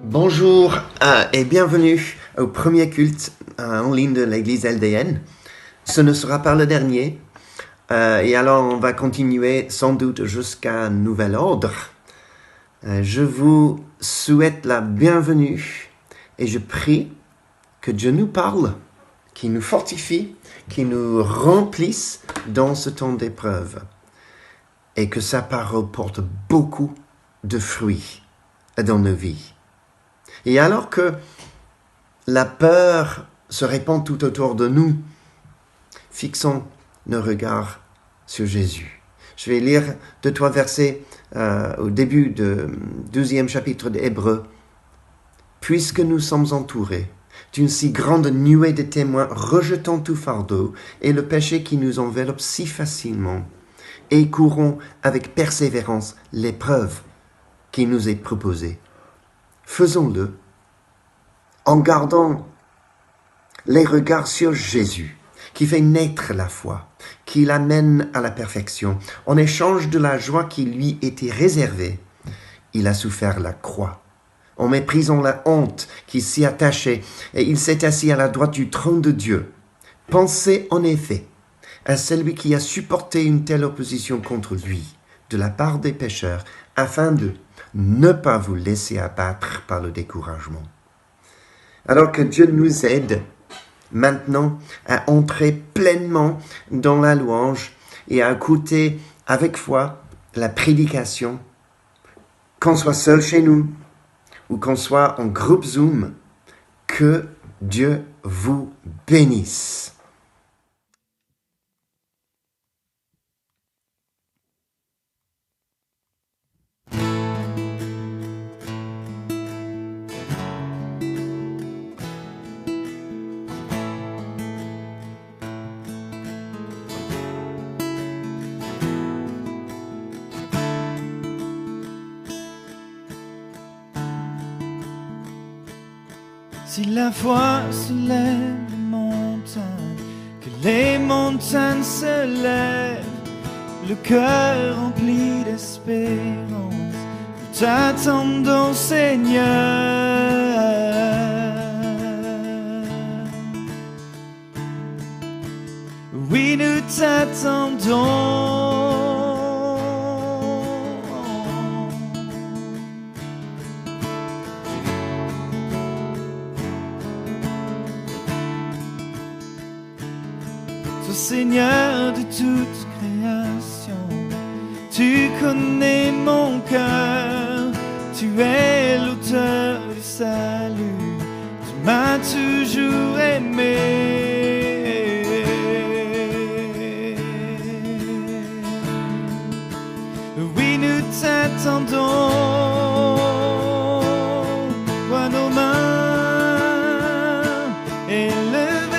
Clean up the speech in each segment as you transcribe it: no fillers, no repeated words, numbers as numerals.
Bonjour et bienvenue au premier culte en ligne de l'église LDN. Ce ne sera pas le dernier et alors on va continuer sans doute jusqu'à nouvel ordre. Je vous souhaite la bienvenue et je prie que Dieu nous parle, qu'il nous fortifie, qu'il nous remplisse dans ce temps d'épreuve et que sa parole porte beaucoup de fruits dans nos vies. Et alors que la peur se répand tout autour de nous, fixons nos regards sur Jésus. Je vais lire 2-3 versets au début du 12e chapitre d'Hébreux. « Puisque nous sommes entourés d'une si grande nuée de témoins, rejetons tout fardeau et le péché qui nous enveloppe si facilement, et courons avec persévérance l'épreuve qui nous est proposée. Faisons-le en gardant les regards sur Jésus, qui fait naître la foi, qui l'amène à la perfection. En échange de la joie qui lui était réservée, il a souffert la croix. En méprisant la honte qui s'y attachait, et il s'est assis à la droite du trône de Dieu. Pensez en effet à celui qui a supporté une telle opposition contre lui, de la part des pécheurs, afin de ne pas vous laisser abattre par le découragement. Alors que Dieu nous aide maintenant à entrer pleinement dans la louange et à écouter avec foi la prédication, qu'on soit seul chez nous ou qu'on soit en groupe Zoom, que Dieu vous bénisse. Si la foi soulève les montagnes, que les montagnes se lèvent, le cœur rempli d'espérance, nous t'attendons, Seigneur. Oui, nous t'attendons. Seigneur de toute création, tu connais mon cœur, tu es l'auteur du salut, tu m'as toujours aimé. Oui, nous t'attendons, vois nos mains élevées.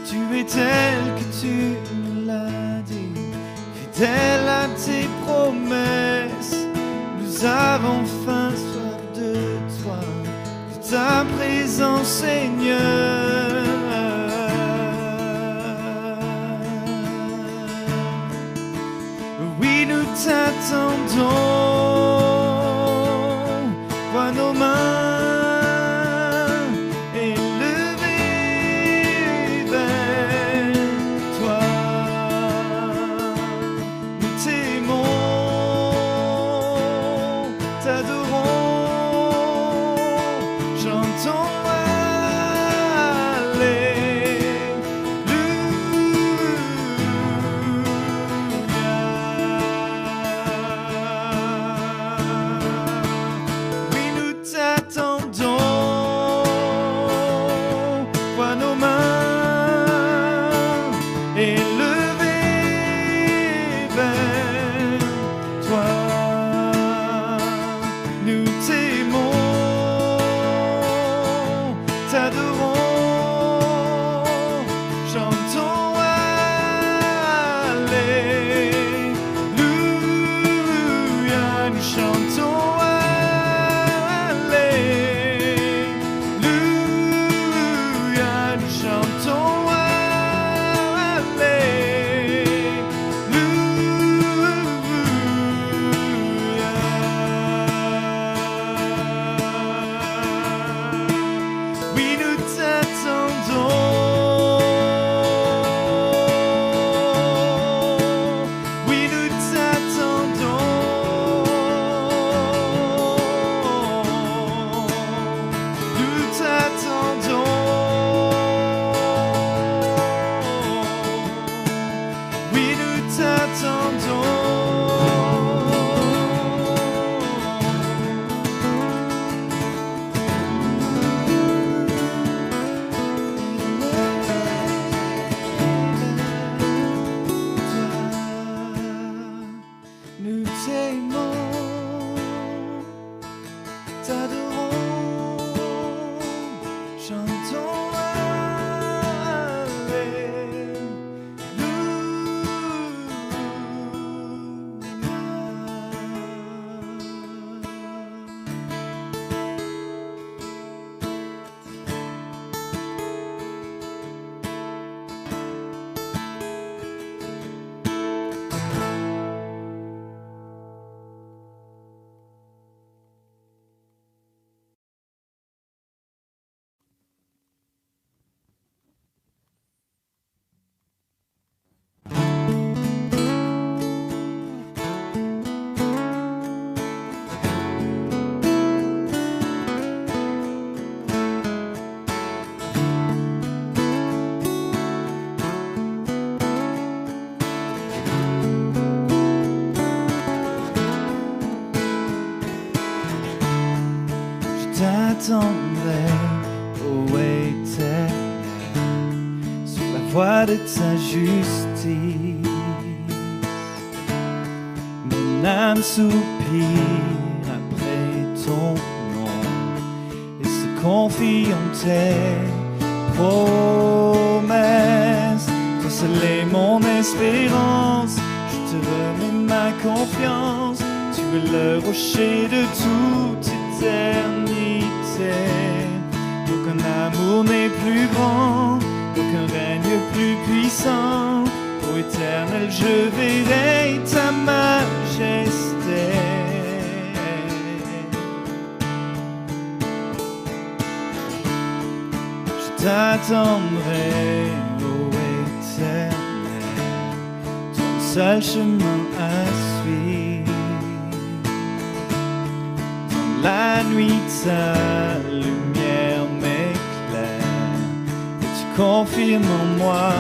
Tu es tel que tu me l'as dit, fidèle à tes promesses. Nous avons faim, soif de toi, de ta présence, Seigneur. Oui, nous t'attendons, vois nos mains. t'attendrai, ô Éternel, sur la voie de ta justice. Mon âme soupire après ton nom et se confie en tes promesses. Toi seul est mon espérance, je te remets ma confiance. Tu es le rocher de toute éternité. Aucun amour n'est plus grand, aucun règne plus puissant. Ô Éternel, je verrai ta majesté. Je t'attendrai, ô Éternel, ton seul chemin à suivre. Dans la nuit, ta lumière m'éclaire et tu confirmes en moi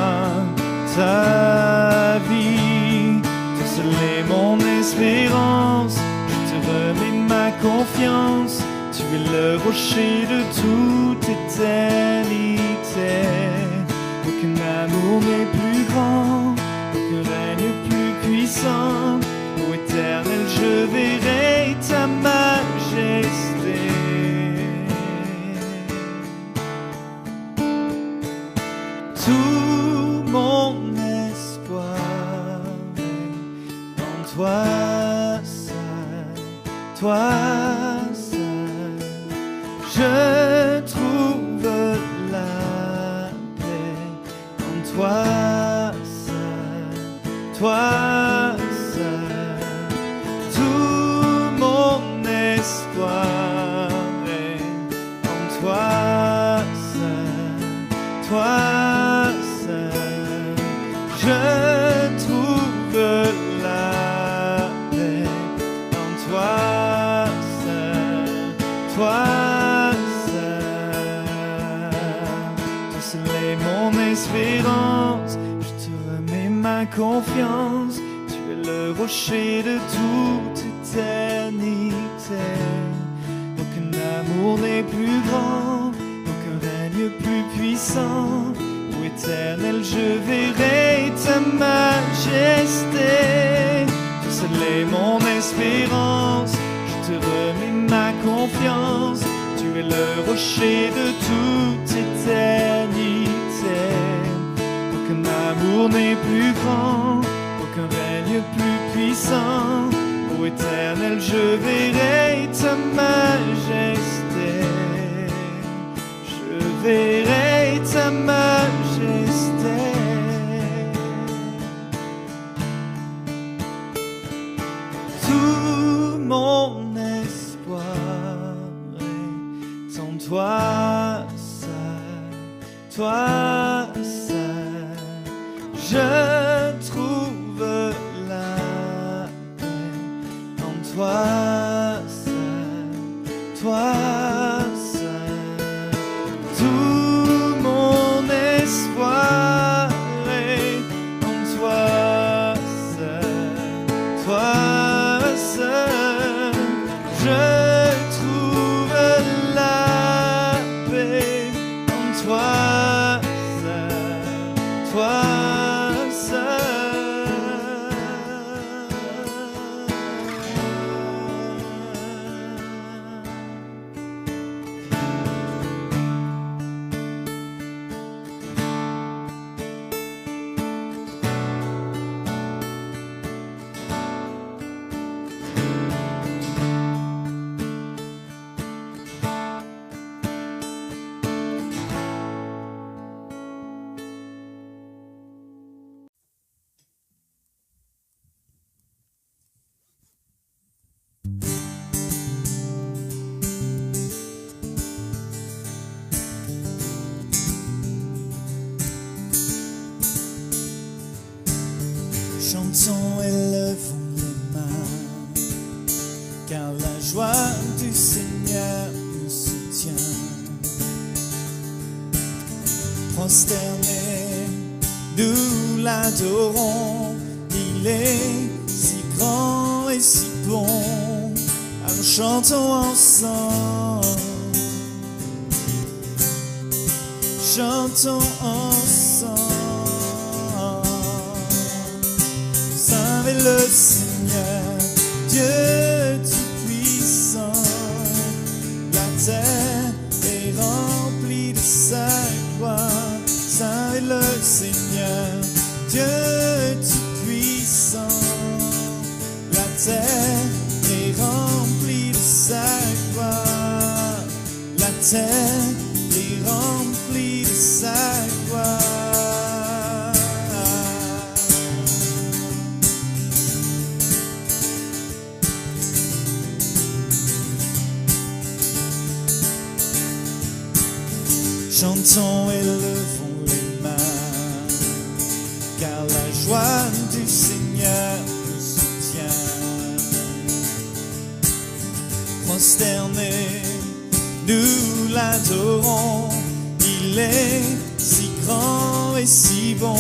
ta vie. Toi seul est mon espérance, je te remets ma confiance. Tu es le rocher de toute éternité. Aucun amour n'est plus grand, aucun règne plus puissant. Ô Éternel, je verrai ta majesté. Tout mon espoir est en toi seul, toi seul. Je trouve la paix en toi seul, toi seul. Tout mon espoir est en toi seul, toi seul. Je trouve la paix en toi seul, toi seul. Toi seul est mon espérance, je te remets ma confiance. Tu es le rocher de toute éternité. Aucun amour n'est plus grand, aucun règne plus puissant. Ô Éternel, je verrai ta majesté. Toi seul est mon espérance, je te remets ma confiance. Tu es le rocher de toute éternité. Aucun amour n'est plus grand, aucun règne plus puissant. Ô Éternel, je verrai ta majesté. Je verrai ta majesté. Tout mon espoir est en toi seul, toi seul. Je trouve la paix en toi seul, toi seul. Tout mon espoir est en toi seul, toi seul. Je trouve la paix en toi seul, toi seul. Chantons et levons les mains, car la joie du Seigneur nous soutient. Prosternés, nous l'adorons, il est si grand et si bon. Alors chantons ensemble, chantons ensemble. Saint est le Seigneur, Dieu Tout-Puissant. La terre est remplie de sa gloire. Saint est le Seigneur, Dieu Tout-Puissant. La terre est remplie de sa gloire. La terre est remplie de sa gloire. Chantons et levons les mains, car la joie du Seigneur nous soutient. Prosternés, nous l'adorons, il est si grand et si bon.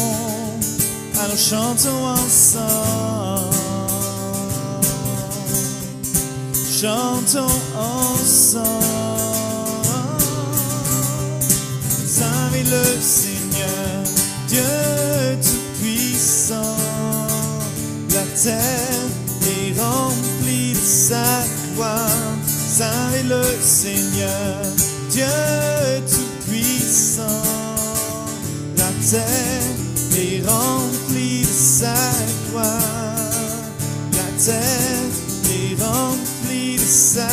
Alors chantons ensemble, chantons ensemble. Saint est le Seigneur, Dieu Tout-Puissant. La terre est remplie de sa gloire. Saint est le Seigneur, Dieu Tout-Puissant. La terre est remplie de sa gloire. La terre est remplie de sa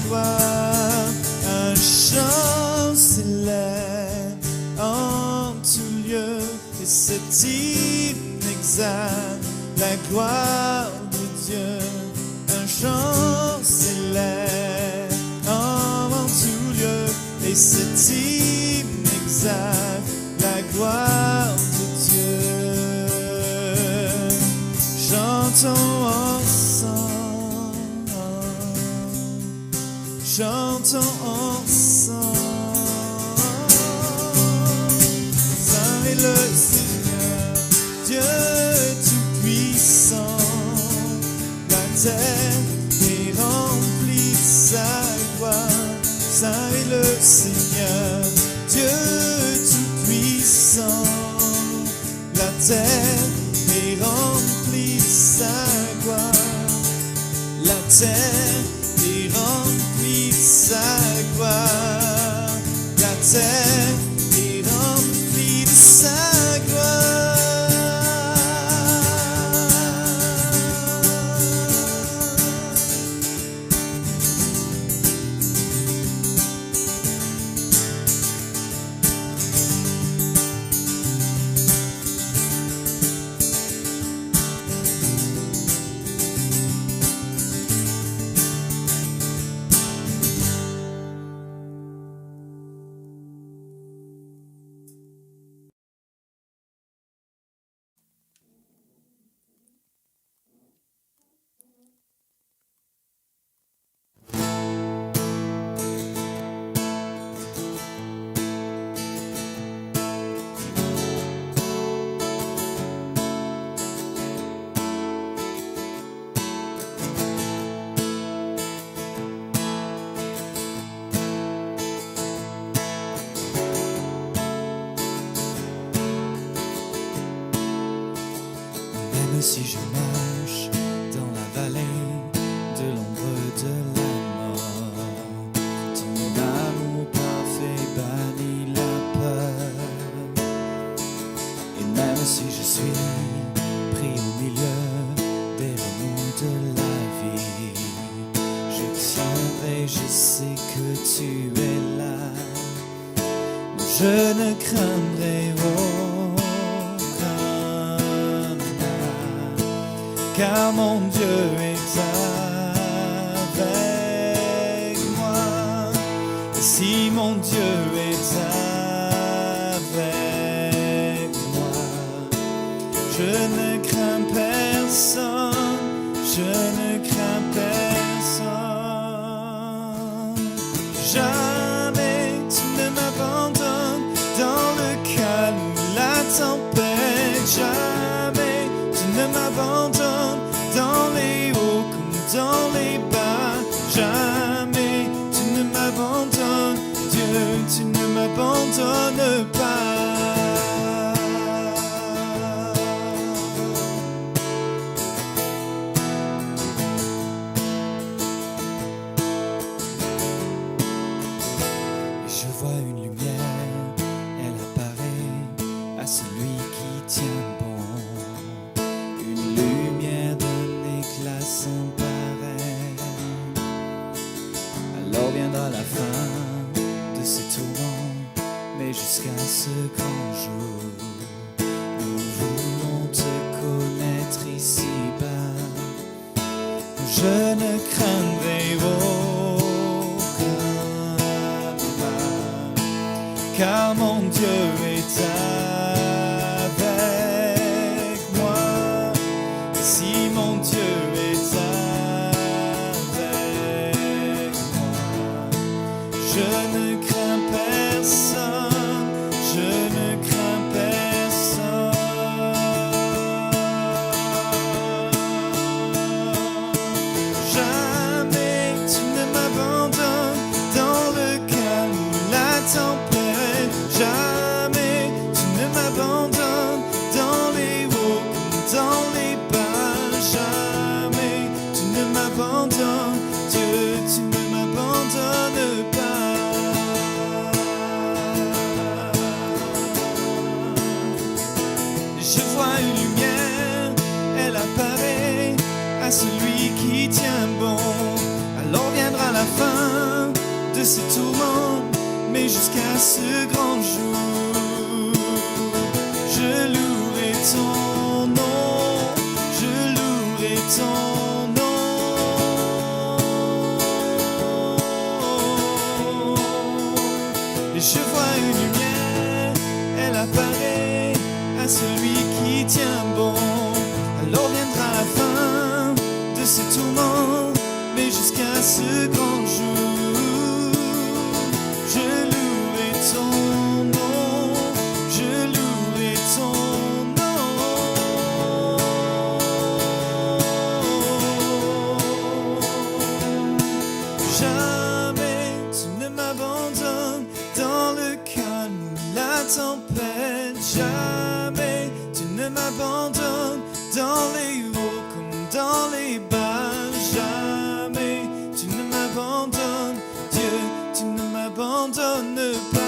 gloire. Un chant s'élève en tout lieu, et cet hymne exalte la gloire de Dieu. Un chant s'élève en tout lieu, et cet hymne exalte la gloire de Dieu. Chantons ensemble, chantons ensemble. Saint est le Seigneur, Dieu Tout-Puissant. La terre est remplie de sa gloire. Saint est le Seigneur, Dieu Tout-Puissant. La terre est remplie de sa gloire. La terre est remplie de sa gloire. La terre est remplie de sa gloire. Même si je marche dans la vallée de l'ombre de la mort, ton amour parfait bannit la peur. Et même si je suis pris au milieu des remous de la vie, je tiendrai, je sais que tu es là. Je ne craindrai car mon Dieu est avec moi. Et si mon Dieu est avec moi, je ne crains personne, je ne crains personne. Jamais tu ne m'abandonnes dans le calme ou la tempête. Jamais tu ne m'abandonnes dans les hauts comme dans les bas. Jamais tu ne m'abandonnes, Dieu, tu ne m'abandonnes pas. je ne craindrai aucun mal, car mon Dieu est avec moi. Si mon Dieu est avec moi, je ne crains personne, je ne crains personne. Jamais tu ne m'abandonnes dans le calme ou la tempête. Jamais tu ne m'abandonnes dans les hauts comme dans les bas. Jamais tu ne m'abandonnes, Dieu, tu ne m'abandonnes pas. Je vois une lumière, elle apparaît à celui qui tient bon. Alors viendra la fin de ces tourments, mais jusqu'à ce grand jour, je louerai ton nom, je louerai ton nom. Et je vois une lumière, elle apparaît à celui qui tient bon. Alors viendra la fin de ces tourments, mais jusqu'à ce grand jour, je louerai ton nom, je louerai ton nom. Jamais tu ne m'abandonnes dans le calme ou la tempête. Jamais tu ne m'abandonnes dans les hauts comme dans les bas. Jamais tu ne m'abandonnes, Dieu, tu ne m'abandonnes pas.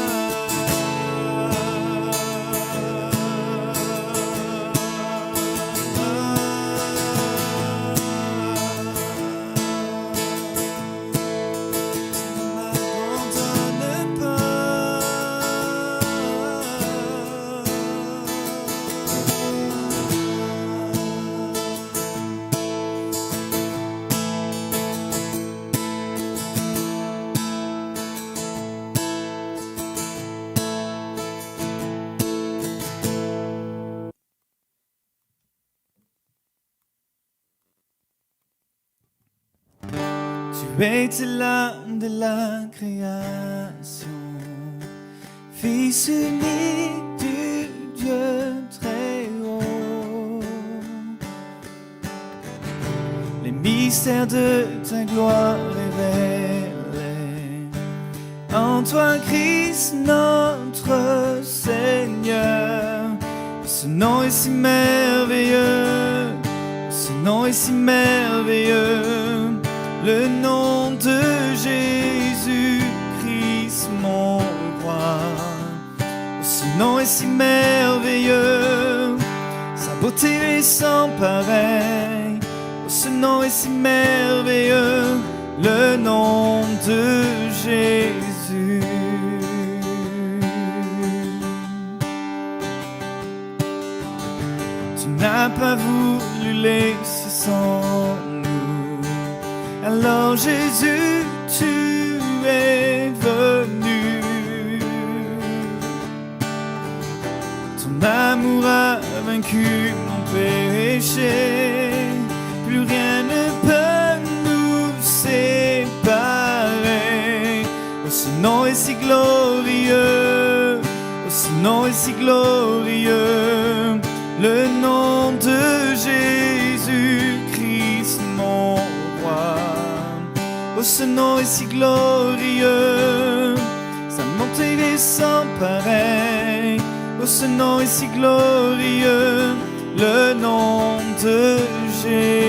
Tu étais l'âme de la création, Fils unique du Dieu très haut. Les mystères de ta gloire révélés en toi, Christ notre Seigneur. Ce nom est si merveilleux, ce nom est si merveilleux. Le nom de Jésus-Christ mon roi. Ce nom est si merveilleux, sa beauté est sans pareil. Ce nom est si merveilleux, le nom de Jésus. Tu n'as pas voulu laisser sans nous. Alors Jésus, tu es venu. Ton amour a vaincu mon péché. Plus rien ne peut nous séparer. Oh, ce nom est si glorieux. Oh, ce nom est si glorieux. Le nom de Jésus-Christ mon roi. Oh, ce nom est si glorieux, sa montée est sans pareil. Oh, ce nom est si glorieux, le nom de Jésus.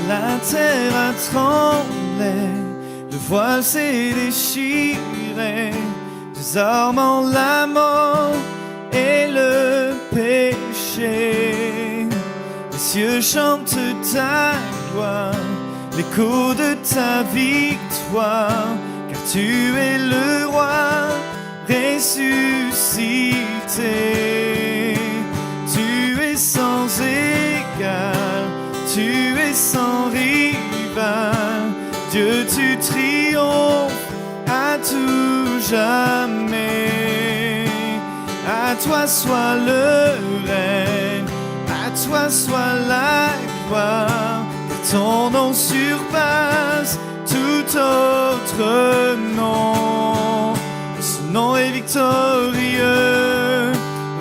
La terre a tremblé, le voile s'est déchiré. Deux désarmant la mort et le péché. Les cieux chantent ta gloire, l'écho de ta victoire, car tu es le roi ressuscité. Tu es sans égal, tu es sans rival, Dieu tu triomphes à tout jamais. À toi soit le règne, à toi soit la gloire, ton nom surpasse tout autre nom. Ce nom est victorieux,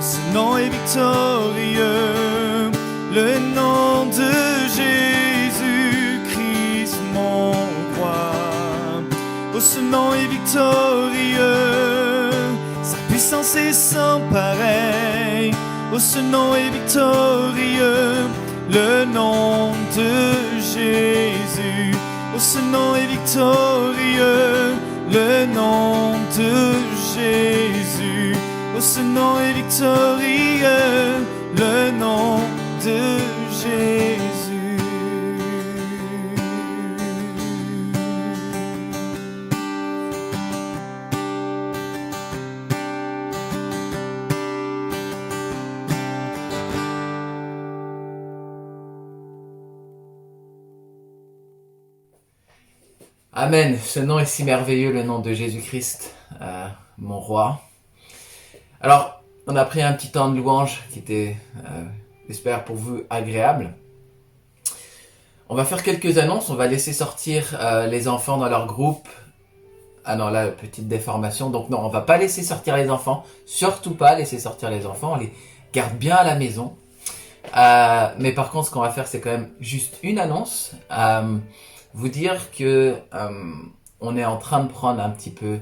ce nom est victorieux, le nom de Jésus-Christ mon roi. Oh, ce nom est victorieux, sa puissance est sans pareil. Oh, ce nom est victorieux, le nom de Jésus. Oh, ce nom est victorieux, le nom de Jésus. Oh, ce nom est victorieux, le nom de Jésus. Amen. Ce nom est si merveilleux, le nom de Jésus-Christ, mon roi. Alors, on a pris un petit temps de louange qui était, j'espère pour vous, agréable. On va faire quelques annonces. On va laisser sortir les enfants dans leur groupe. Ah non, là, petite déformation. Donc non, on va pas laisser sortir les enfants. Surtout pas laisser sortir les enfants. On les garde bien à la maison. Mais par contre, ce qu'on va faire, c'est quand même juste une annonce. Vous dire que on est en train de prendre un petit peu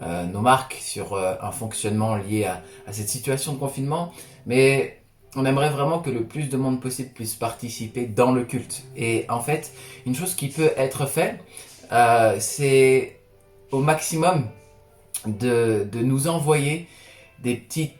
nos marques sur un fonctionnement lié à cette situation de confinement, mais on aimerait vraiment que le plus de monde possible puisse participer dans le culte. Et en fait, une chose qui peut être faite, c'est au maximum de nous envoyer des petits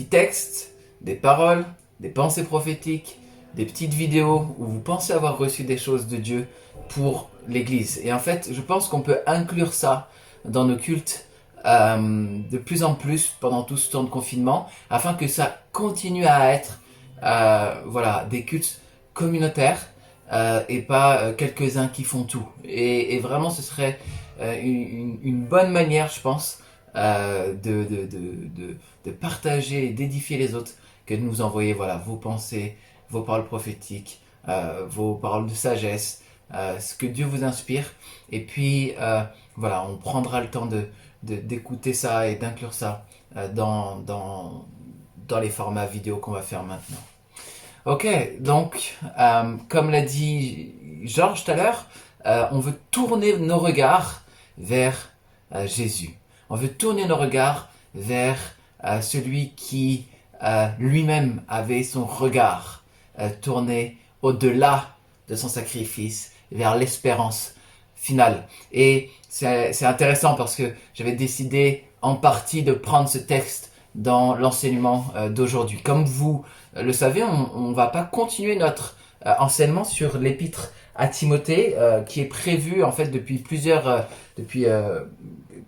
textes, des paroles, des pensées prophétiques, des petites vidéos où vous pensez avoir reçu des choses de Dieu pour l'Église. Et en fait, je pense qu'on peut inclure ça dans nos cultes de plus en plus pendant tout ce temps de confinement, afin que ça continue à être des cultes communautaires et pas quelques-uns qui font tout. Et vraiment, ce serait une bonne manière, je pense, de partager et d'édifier les autres, que de nous envoyer vos pensées, vos paroles prophétiques, vos paroles de sagesse, ce que Dieu vous inspire. Et puis on prendra le temps d'écouter ça et d'inclure ça dans les formats vidéo qu'on va faire maintenant. Ok, donc comme l'a dit Georges tout à l'heure, on veut tourner nos regards vers Jésus. On veut tourner nos regards vers celui qui lui-même avait son regard tourné au-delà de son sacrifice, vers l'espérance finale. Et c'est intéressant parce que j'avais décidé en partie de prendre ce texte dans l'enseignement d'aujourd'hui. Comme vous le savez, on va pas continuer notre enseignement sur l'épître à Timothée qui est prévu en fait depuis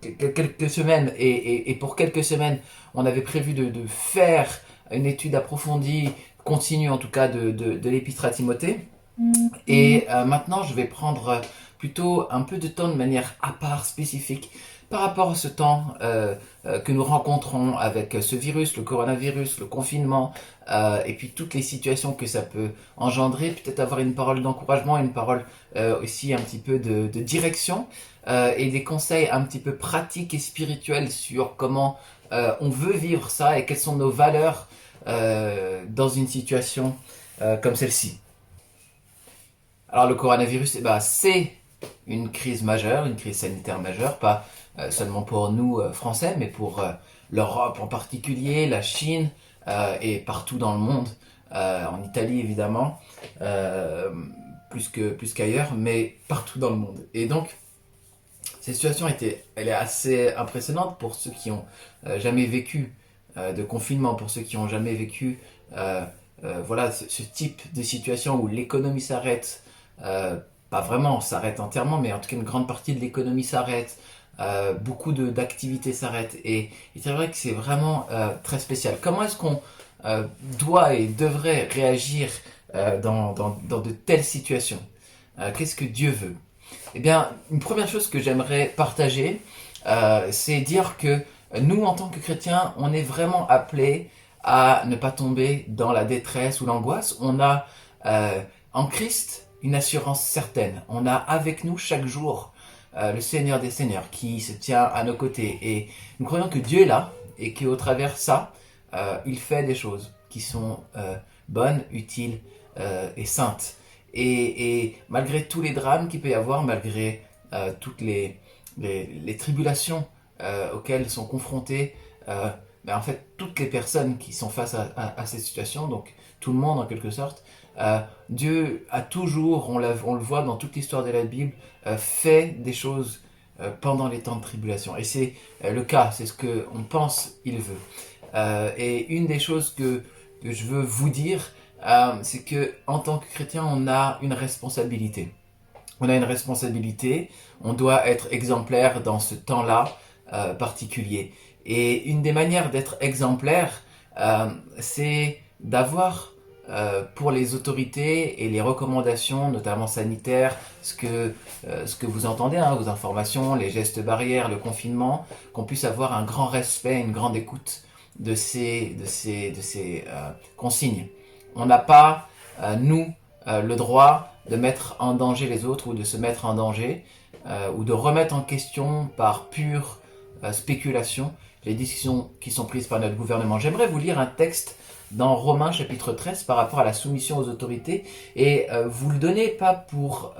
quelques semaines, et pour quelques semaines on avait prévu de faire une étude approfondie, continue en tout cas de l'épître à Timothée. Et maintenant je vais prendre plutôt un peu de temps de manière à part, spécifique, par rapport à ce temps que nous rencontrons avec ce virus, le coronavirus, le confinement, et puis toutes les situations que ça peut engendrer. Peut-être avoir une parole d'encouragement, une parole aussi un petit peu de direction, et des conseils un petit peu pratiques et spirituels sur comment on veut vivre ça et quelles sont nos valeurs dans une situation comme celle-ci. Alors le coronavirus, c'est une crise majeure, une crise sanitaire majeure, pas seulement pour nous Français, mais pour l'Europe en particulier, la Chine et partout dans le monde, en Italie évidemment, plus qu'ailleurs, mais partout dans le monde. Et donc, Cette situation elle est assez impressionnante pour ceux qui ont jamais vécu de confinement, pour ceux qui ont jamais vécu voilà, ce type de situation où l'économie s'arrête, pas vraiment s'arrête entièrement, mais en tout cas une grande partie de l'économie s'arrête, beaucoup d'activités s'arrêtent, et c'est vrai que c'est vraiment très spécial. Comment est-ce qu'on doit et devrait réagir dans de telles situations? Qu'est-ce que Dieu veut? Eh bien, une première chose que j'aimerais partager, c'est dire que nous, en tant que chrétiens, on est vraiment appelés à ne pas tomber dans la détresse ou l'angoisse. On a en Christ une assurance certaine. On a avec nous chaque jour le Seigneur des Seigneurs qui se tient à nos côtés. Et nous croyons que Dieu est là et qu'au travers ça, il fait des choses qui sont bonnes, utiles et saintes. Et malgré tous les drames qu'il peut y avoir, malgré toutes les tribulations auxquelles sont confrontées, en fait, toutes les personnes qui sont face à cette situation, donc tout le monde en quelque sorte, Dieu a toujours, on le voit dans toute l'histoire de la Bible, fait des choses pendant les temps de tribulation. Et c'est le cas, c'est ce qu'on pense il veut. Et une des choses que je veux vous dire, c'est que en tant que chrétien, on a une responsabilité. On a une responsabilité, on doit être exemplaire dans ce temps-là particulier. Et une des manières d'être exemplaire, c'est d'avoir pour les autorités et les recommandations, notamment sanitaires, ce que vous entendez, vos informations, les gestes barrières, le confinement, qu'on puisse avoir un grand respect, une grande écoute de ces consignes. On n'a pas, nous, le droit de mettre en danger les autres ou de se mettre en danger ou de remettre en question par pure spéculation les décisions qui sont prises par notre gouvernement. J'aimerais vous lire un texte dans Romains chapitre 13 par rapport à la soumission aux autorités, et vous le donnez pas pour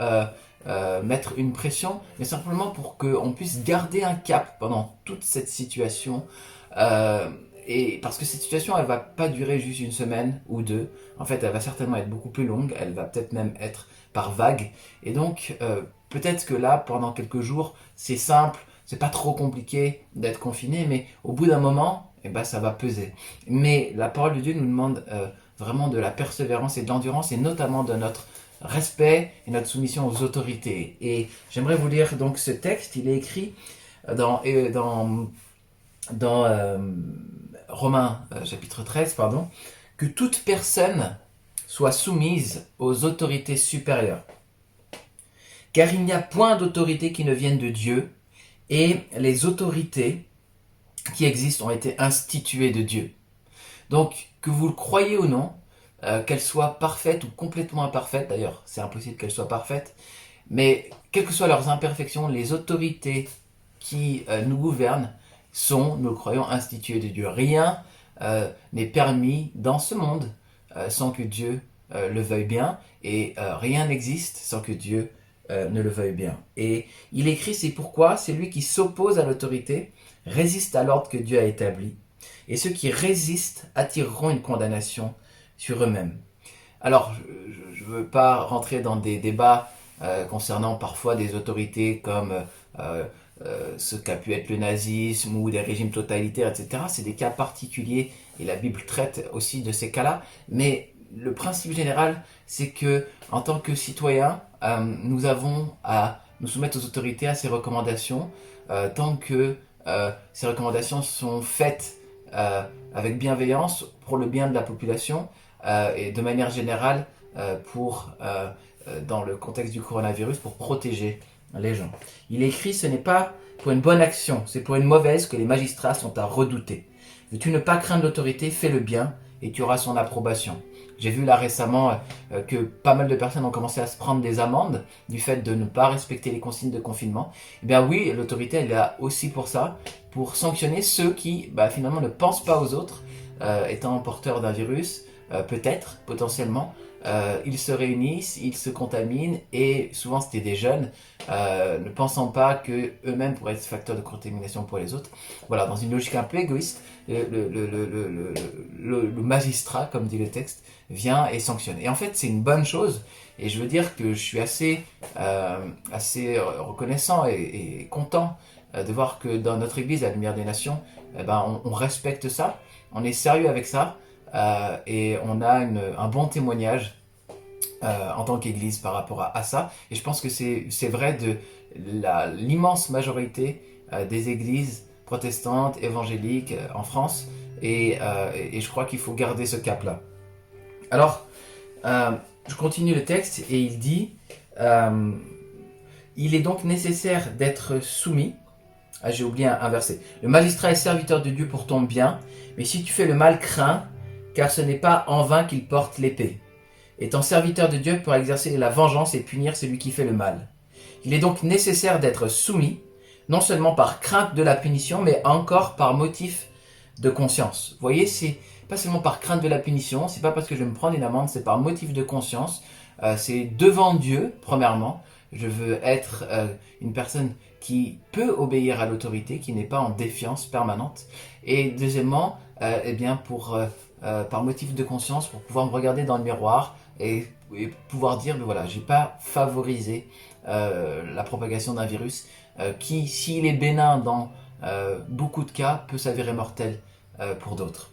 mettre une pression, mais simplement pour qu'on puisse garder un cap pendant toute cette situation. Et parce que cette situation, elle va pas durer juste une semaine ou deux. En fait, elle va certainement être beaucoup plus longue. Elle va peut-être même être par vague. Et donc, peut-être que là, pendant quelques jours, c'est simple, c'est pas trop compliqué d'être confiné, mais au bout d'un moment, ça va peser. Mais la parole de Dieu nous demande vraiment de la persévérance et de l'endurance, et notamment de notre respect et notre soumission aux autorités. Et j'aimerais vous lire donc ce texte. Il est écrit dans Romains chapitre 13, que toute personne soit soumise aux autorités supérieures. Car il n'y a point d'autorité qui ne vienne de Dieu, et les autorités qui existent ont été instituées de Dieu. Donc, que vous le croyez ou non, qu'elles soient parfaites ou complètement imparfaites, d'ailleurs, c'est impossible qu'elles soient parfaites, mais quelles que soient leurs imperfections, les autorités qui nous gouvernent sont, nous le croyons, instituées de Dieu. Rien n'est permis dans ce monde sans que Dieu le veuille bien, et rien n'existe sans que Dieu ne le veuille bien. Et il écrit, c'est pourquoi celui qui s'oppose à l'autorité résiste à l'ordre que Dieu a établi, et ceux qui résistent attireront une condamnation sur eux-mêmes. Alors, je ne veux pas rentrer dans des débats concernant parfois des autorités comme ce qu'a pu être le nazisme ou des régimes totalitaires, etc. C'est des cas particuliers, et la Bible traite aussi de ces cas-là, mais le principe général, c'est que en tant que citoyens, nous avons à nous soumettre aux autorités, à ces recommandations, tant que ces recommandations sont faites avec bienveillance pour le bien de la population et de manière générale dans le contexte du coronavirus, pour protéger les gens. Il écrit, ce n'est pas pour une bonne action, c'est pour une mauvaise que les magistrats sont à redouter. Veux-tu ne pas craindre l'autorité, fais le bien et tu auras son approbation. J'ai vu là récemment que pas mal de personnes ont commencé à se prendre des amendes du fait de ne pas respecter les consignes de confinement. Eh bien oui, l'autorité, elle est là aussi pour ça, pour sanctionner ceux qui finalement ne pensent pas aux autres, étant porteurs d'un virus, peut-être, potentiellement, ils se réunissent, ils se contaminent, et souvent c'était des jeunes, ne pensant pas que eux-mêmes pourraient être facteurs de contamination pour les autres. Voilà, dans une logique un peu égoïste, le magistrat, comme dit le texte, vient et sanctionne. Et en fait, c'est une bonne chose, et je veux dire que je suis assez reconnaissant et content de voir que dans notre Église, la Lumière des Nations, on respecte ça, on est sérieux avec ça, et on a un bon témoignage en tant qu'Église par rapport à ça. Et je pense que c'est vrai de l'immense majorité des églises protestantes, évangéliques en France, et je crois qu'il faut garder ce cap-là. Alors, je continue le texte, et il dit il est donc nécessaire d'être soumis. J'ai oublié un verset. Le magistrat est serviteur de Dieu pour ton bien, mais si tu fais le mal, crains, car ce n'est pas en vain qu'il porte l'épée. Étant serviteur de Dieu pour exercer la vengeance et punir celui qui fait le mal. Il est donc nécessaire d'être soumis, non seulement par crainte de la punition, mais encore par motif de conscience. Vous voyez, c'est pas seulement par crainte de la punition, c'est pas parce que je vais me prendre une amende, c'est par motif de conscience. C'est devant Dieu, premièrement. Je veux être une personne qui peut obéir à l'autorité, qui n'est pas en défiance permanente. Et deuxièmement, par motif de conscience, pour pouvoir me regarder dans le miroir et pouvoir dire, voilà, j'ai pas favorisé la propagation d'un virus qui, s'il est bénin dans beaucoup de cas, peut s'avérer mortel pour d'autres.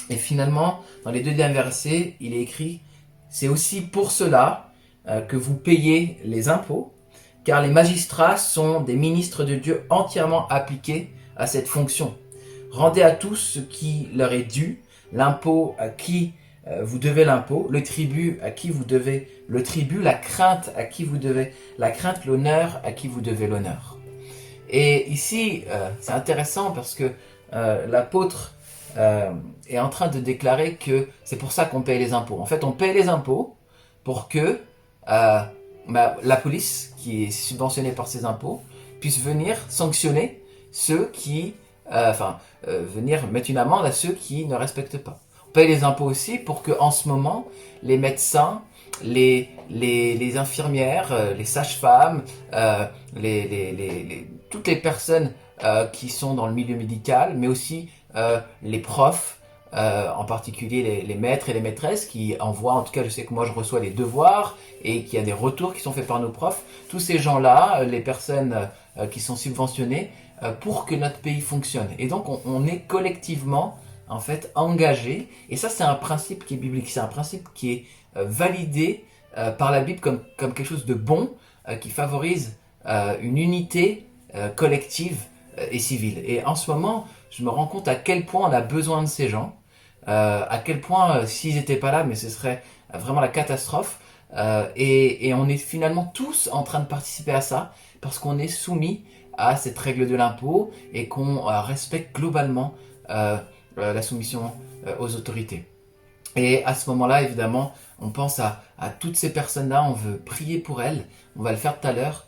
Et finalement, dans les 2 derniers versets, il est écrit « C'est aussi pour cela que vous payez les impôts, car les magistrats sont des ministres de Dieu entièrement appliqués à cette fonction. Rendez à tous ce qui leur est dû, l'impôt à qui vous devez l'impôt, le tribut à qui vous devez le tribut, la crainte à qui vous devez la crainte, l'honneur à qui vous devez l'honneur. » Et ici, c'est intéressant parce que l'apôtre est en train de déclarer que c'est pour ça qu'on paye les impôts. En fait, on paye les impôts pour que la police, qui est subventionnée par ces impôts, puisse venir sanctionner ceux qui... venir mettre une amende à ceux qui ne respectent pas. On paye les impôts aussi pour que, en ce moment, les médecins, les infirmières, les sages-femmes, toutes les personnes qui sont dans le milieu médical, mais aussi les profs, en particulier les maîtres et les maîtresses qui envoient, en tout cas je sais que moi je reçois les devoirs et qu'il y a des retours qui sont faits par nos profs, tous ces gens-là, les personnes qui sont subventionnées pour que notre pays fonctionne. Et donc on est collectivement en fait engagés, et ça c'est un principe qui est biblique, c'est un principe qui est validé par la Bible comme quelque chose de bon, qui favorise une unité collective et civile. Et en ce moment, je me rends compte à quel point on a besoin de ces gens, à quel point s'ils n'étaient pas là, mais ce serait vraiment la catastrophe. Et on est finalement tous en train de participer à ça, parce qu'on est soumis à cette règle de l'impôt et qu'on respecte globalement la soumission aux autorités. Et à ce moment-là, évidemment, on pense à toutes ces personnes-là, on veut prier pour elles, on va le faire tout à l'heure.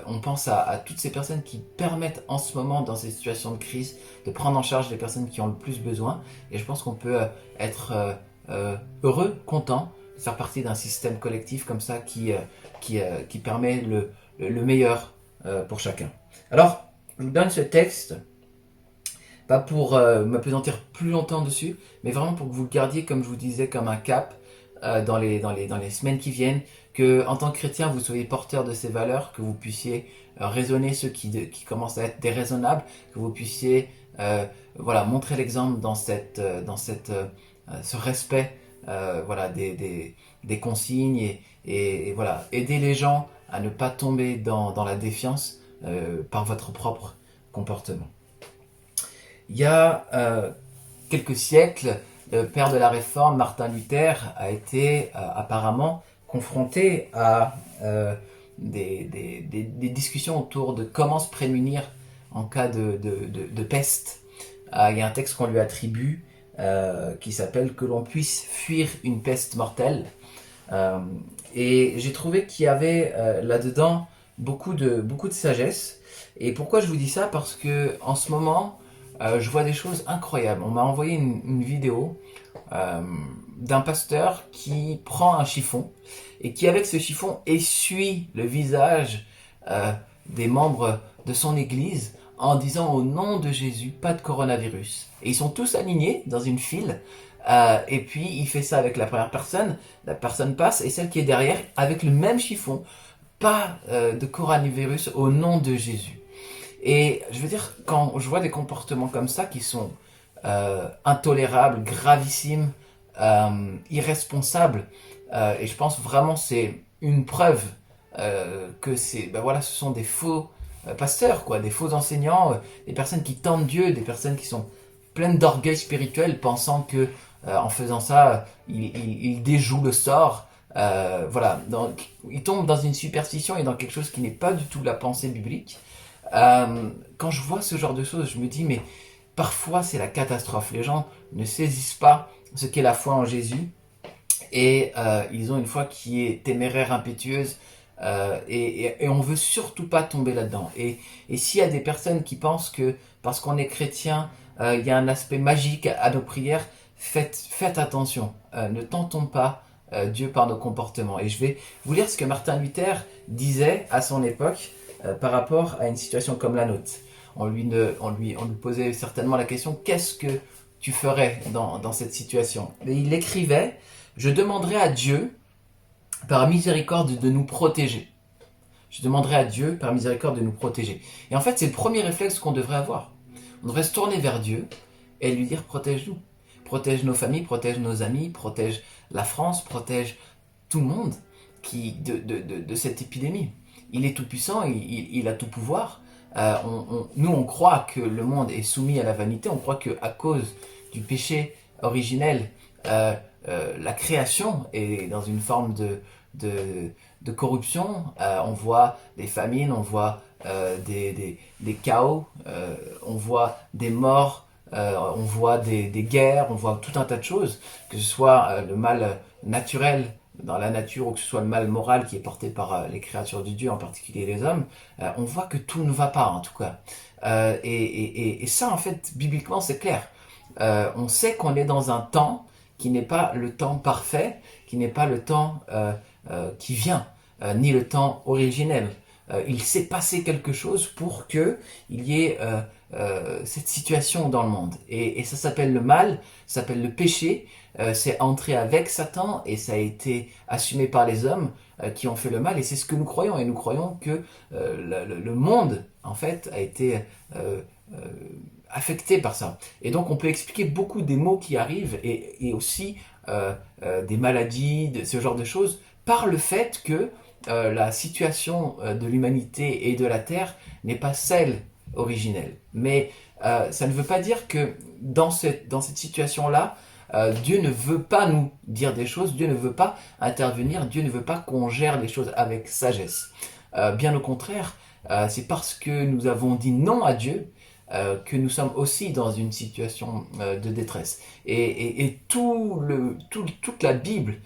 On pense à toutes ces personnes qui permettent en ce moment, dans ces situations de crise, de prendre en charge les personnes qui ont le plus besoin. Et je pense qu'on peut être heureux, content de faire partie d'un système collectif comme ça qui permet le meilleur pour chacun. Alors, je vous donne ce texte, pas pour m'appesantir plus longtemps dessus, mais vraiment pour que vous le gardiez, comme je vous disais, comme un cap dans les semaines qui viennent, que en tant que chrétien, vous soyez porteur de ces valeurs, que vous puissiez raisonner ceux qui commencent à être déraisonnables, que vous puissiez montrer l'exemple dans ce respect des consignes et voilà, aider les gens à ne pas tomber dans la défiance par votre propre comportement. Il y a quelques siècles, le père de la Réforme, Martin Luther, a été apparemment confronté à des discussions autour de comment se prémunir en cas de peste. Il y a un texte qu'on lui attribue qui s'appelle « Que l'on puisse fuir une peste mortelle ». Et j'ai trouvé qu'il y avait là-dedans beaucoup de sagesse. Et pourquoi je vous dis ça? Parce que en ce moment, je vois des choses incroyables. On m'a envoyé une vidéo d'un pasteur qui prend un chiffon et qui avec ce chiffon essuie le visage des membres de son église en disant au nom de Jésus, pas de coronavirus. Et ils sont tous alignés dans une file et puis il fait ça avec la première personne, la personne passe et celle qui est derrière avec le même chiffon, pas de coronavirus au nom de Jésus. Et je veux dire, quand je vois des comportements comme ça qui sont intolérables, gravissimes, irresponsables, et je pense vraiment c'est une preuve que c'est, ce sont des faux pasteurs, quoi, des faux enseignants, des personnes qui tentent Dieu, des personnes qui sont pleines d'orgueil spirituel, pensant que en faisant ça, ils déjouent le sort. Donc ils tombent dans une superstition et dans quelque chose qui n'est pas du tout la pensée biblique. Quand je vois ce genre de choses, je me dis, mais parfois c'est la catastrophe. Les gens ne saisissent pas ce qu'est la foi en Jésus et ils ont une foi qui est téméraire, impétueuse et on veut surtout pas tomber là-dedans. Et s'il y a des personnes qui pensent que parce qu'on est chrétien, il y a un aspect magique à nos prières, faites attention. Ne tentons pas Dieu par nos comportements. Et je vais vous lire ce que Martin Luther disait à son époque par rapport à une situation comme la nôtre. On lui posait certainement la question, qu'est-ce que tu ferais dans cette situation? Et il écrivait, je demanderai à Dieu par miséricorde de nous protéger. Je demanderai à Dieu par miséricorde de nous protéger. Et en fait, c'est le premier réflexe qu'on devrait avoir. On devrait se tourner vers Dieu et lui dire, protège-nous. Protège nos familles, protège nos amis, protège la France, protège tout le monde de cette épidémie. Il est tout puissant, il a tout pouvoir. Nous, on croit que le monde est soumis à la vanité, on croit qu'à cause du péché originel, la création est dans une forme de corruption. On voit des famines, on voit des chaos, on voit des morts, on voit des guerres, on voit tout un tas de choses, que ce soit le mal naturel dans la nature ou que ce soit le mal moral qui est porté par les créatures de Dieu, en particulier les hommes, on voit que tout ne va pas en tout cas. Et ça en fait, bibliquement c'est clair. On sait qu'on est dans un temps qui n'est pas le temps parfait, qui n'est pas le temps qui vient, ni le temps originel. Il s'est passé quelque chose pour qu'il y ait cette situation dans le monde. Et ça s'appelle le mal, ça s'appelle le péché, c'est entré avec Satan et ça a été assumé par les hommes qui ont fait le mal et c'est ce que nous croyons. Et nous croyons que le monde, en fait, a été affecté par ça. Et donc on peut expliquer beaucoup des maux qui arrivent et aussi des maladies, ce genre de choses, par le fait que la situation de l'humanité et de la Terre n'est pas celle originelle. Mais ça ne veut pas dire que dans cette situation-là, Dieu ne veut pas nous dire des choses, Dieu ne veut pas intervenir, Dieu ne veut pas qu'on gère les choses avec sagesse. Bien au contraire, c'est parce que nous avons dit non à Dieu que nous sommes aussi dans une situation de détresse. Et toute la Bible,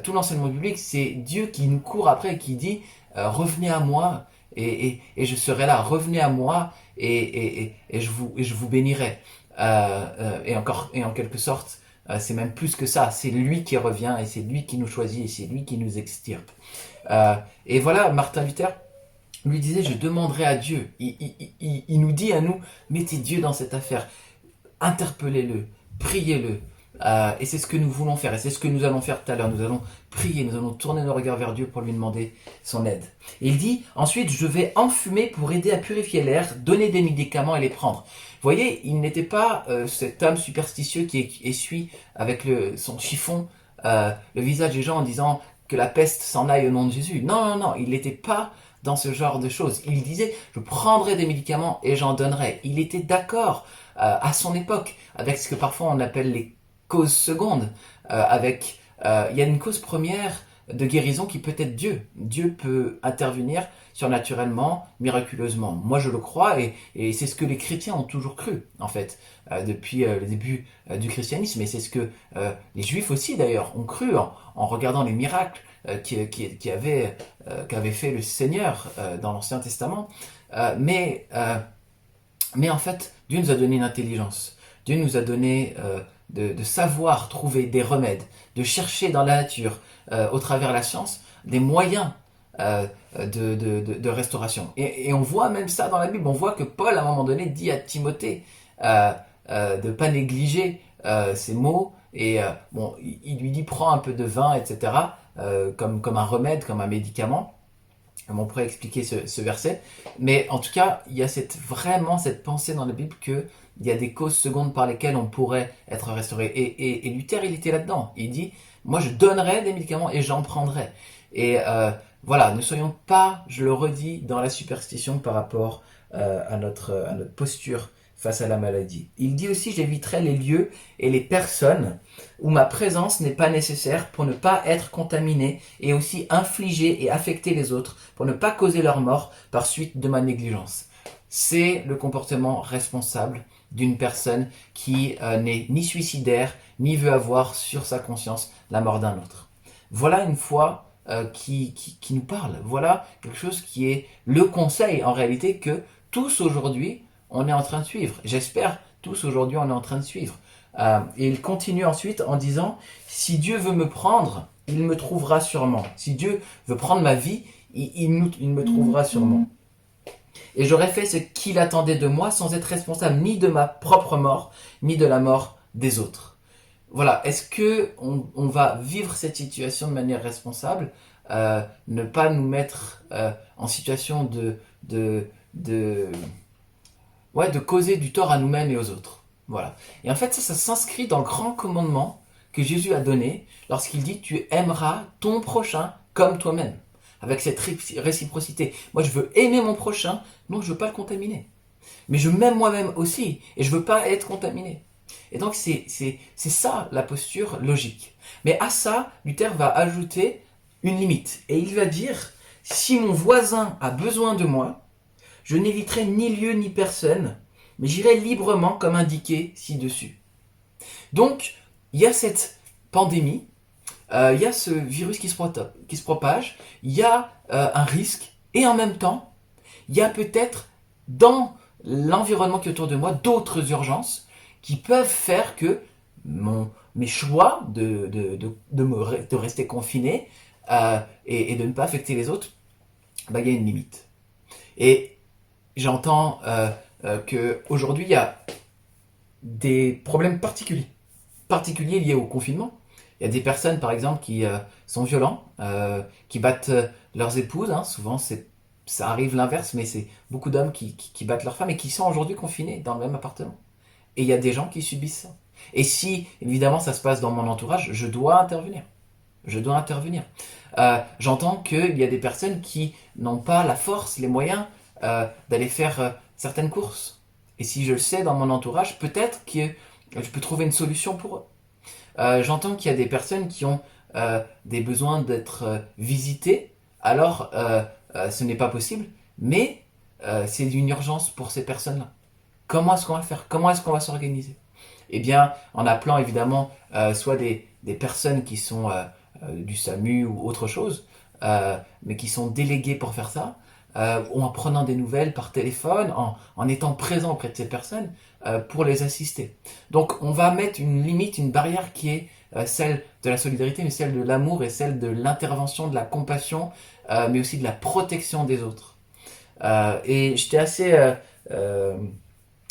tout l'enseignement biblique, c'est Dieu qui nous court après et qui dit revenez à moi et je serai là, revenez à moi et je vous bénirai. Et en quelque sorte, c'est même plus que ça, c'est lui qui revient et c'est lui qui nous choisit et c'est lui qui nous extirpe. Et voilà, Martin Luther lui disait, je demanderai à Dieu. Il nous dit à nous, mettez Dieu dans cette affaire, interpellez-le, priez-le. Et c'est ce que nous voulons faire et c'est ce que nous allons faire tout à l'heure. Nous allons prier, nous allons tourner nos regards vers Dieu pour lui demander son aide. Et il dit, ensuite, je vais enfumer pour aider à purifier l'air, donner des médicaments et les prendre. Vous voyez, il n'était pas cet homme superstitieux qui essuie avec son chiffon le visage des gens en disant que la peste s'en aille au nom de Jésus. Non, il n'était pas dans ce genre de choses. Il disait, je prendrai des médicaments et j'en donnerai. Il était d'accord à son époque avec ce que parfois on appelle les causes secondes. Il y a une cause première de guérison qui peut être Dieu. Dieu peut intervenir surnaturellement, miraculeusement. Moi je le crois et c'est ce que les chrétiens ont toujours cru en fait depuis le début du christianisme et c'est ce que les juifs aussi d'ailleurs ont cru en regardant les miracles qu'avait fait le Seigneur dans l'Ancien Testament. Mais en fait, Dieu nous a donné une intelligence. Dieu nous a donné de savoir trouver des remèdes, de chercher dans la nature, au travers de la science, des moyens de restauration. Et on voit même ça dans la Bible. On voit que Paul, à un moment donné, dit à Timothée de ne pas négliger ces mots. Et bon, il lui dit prends un peu de vin, etc., comme un remède, comme un médicament. On pourrait expliquer ce verset. Mais en tout cas, il y a vraiment cette pensée dans la Bible qu'il y a des causes secondes par lesquelles on pourrait être restauré. Et Luther, il était là-dedans. Il dit, moi je donnerai des médicaments et j'en prendrai. Et voilà, ne soyons pas, je le redis, dans la superstition par rapport à notre posture face à la maladie. Il dit aussi, j'éviterai les lieux et les personnes où ma présence n'est pas nécessaire pour ne pas être contaminé et aussi infliger et affecter les autres pour ne pas causer leur mort par suite de ma négligence. C'est le comportement responsable d'une personne qui n'est ni suicidaire, ni veut avoir sur sa conscience la mort d'un autre. Voilà une foi qui nous parle. Voilà quelque chose qui est le conseil en réalité que tous aujourd'hui on est en train de suivre. J'espère tous aujourd'hui on est en train de suivre. Et il continue ensuite en disant si Dieu veut me prendre, il me trouvera sûrement. Si Dieu veut prendre ma vie, il me trouvera sûrement. Et j'aurais fait ce qu'il attendait de moi sans être responsable ni de ma propre mort, ni de la mort des autres. Voilà, est-ce que on va vivre cette situation de manière responsable, ne pas nous mettre en situation de causer du tort à nous-mêmes et aux autres. Voilà. Et en fait, ça s'inscrit dans le grand commandement que Jésus a donné lorsqu'il dit « Tu aimeras ton prochain comme toi-même ». Avec cette réciprocité. Moi, je veux aimer mon prochain, donc je ne veux pas le contaminer. Mais je m'aime moi-même aussi, et je ne veux pas être contaminé. Et donc, c'est ça la posture logique. Mais à ça, Luther va ajouter une limite. Et il va dire « Si mon voisin a besoin de moi, je n'éviterai ni lieu ni personne, mais j'irai librement comme indiqué ci-dessus. » Donc, il y a cette pandémie, il y a ce virus qui se propage, il y a un risque, et en même temps, il y a peut-être dans l'environnement qui est autour de moi d'autres urgences qui peuvent faire que mes choix de rester confiné et de ne pas affecter les autres, il y a une limite. Et j'entends qu'aujourd'hui, il y a des problèmes particuliers liés au confinement. Il y a des personnes, par exemple, qui sont violents, qui battent leurs épouses. Souvent, ça arrive l'inverse, mais c'est beaucoup d'hommes qui battent leurs femmes et qui sont aujourd'hui confinés dans le même appartement. Et il y a des gens qui subissent ça. Et si, évidemment, ça se passe dans mon entourage, je dois intervenir. J'entends qu'il y a des personnes qui n'ont pas la force, les moyens d'aller faire certaines courses. Et si je le sais dans mon entourage, peut-être que je peux trouver une solution pour eux. J'entends qu'il y a des personnes qui ont des besoins d'être visitées, alors ce n'est pas possible, mais c'est une urgence pour ces personnes-là. Comment est-ce qu'on va le faire? Comment est-ce qu'on va s'organiser? Eh bien, en appelant évidemment soit des personnes qui sont du SAMU ou autre chose, mais qui sont déléguées pour faire ça, ou en prenant des nouvelles par téléphone, en étant présent auprès de ces personnes pour les assister. Donc on va mettre une limite, une barrière qui est celle de la solidarité, mais celle de l'amour et celle de l'intervention, de la compassion, mais aussi de la protection des autres. Et j'étais assez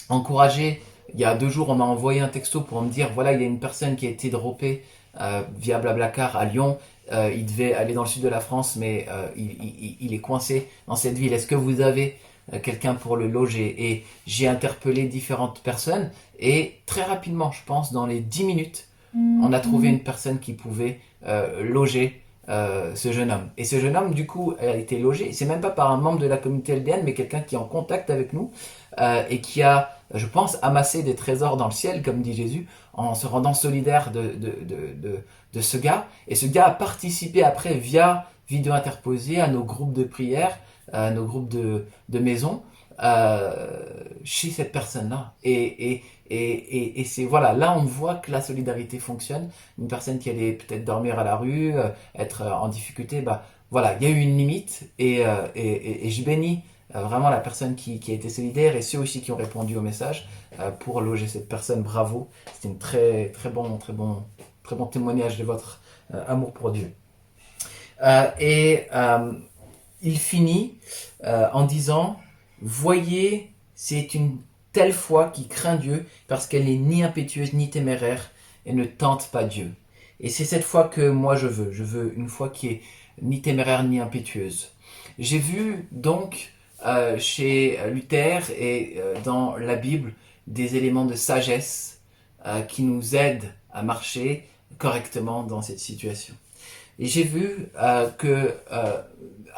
encouragé. Il y a 2 jours, on m'a envoyé un texto pour me dire, voilà, il y a une personne qui a été droppée via Blablacar à Lyon. Il devait aller dans le sud de la France, mais il est coincé dans cette ville. Est-ce que vous avez quelqu'un pour le loger? Et j'ai interpellé différentes personnes et très rapidement, je pense dans les 10 minutes, on a trouvé une personne qui pouvait loger ce jeune homme. Et ce jeune homme, du coup, a été logé. C'est même pas par un membre de la communauté LDN, mais quelqu'un qui est en contact avec nous et qui a, je pense, amassé des trésors dans le ciel, comme dit Jésus, en se rendant solidaire de ce gars. Et ce gars a participé après via vidéo interposée à nos groupes de prière, à nos groupes de maison, chez cette personne-là. Et c'est, voilà, là on voit que la solidarité fonctionne. Une personne qui allait peut-être dormir à la rue, être en difficulté, voilà, il y a eu une limite et je bénis vraiment la personne qui a été solidaire et ceux aussi qui ont répondu au message pour loger cette personne. Bravo, c'était un très bon témoignage de votre amour pour Dieu. Il finit en disant « Voyez, c'est une telle foi qui craint Dieu parce qu'elle n'est ni impétueuse ni téméraire et ne tente pas Dieu. » Et c'est cette foi que moi je veux. Je veux une foi qui est ni téméraire ni impétueuse. J'ai vu donc chez Luther et dans la Bible des éléments de sagesse qui nous aident à marcher correctement dans cette situation. Et j'ai vu à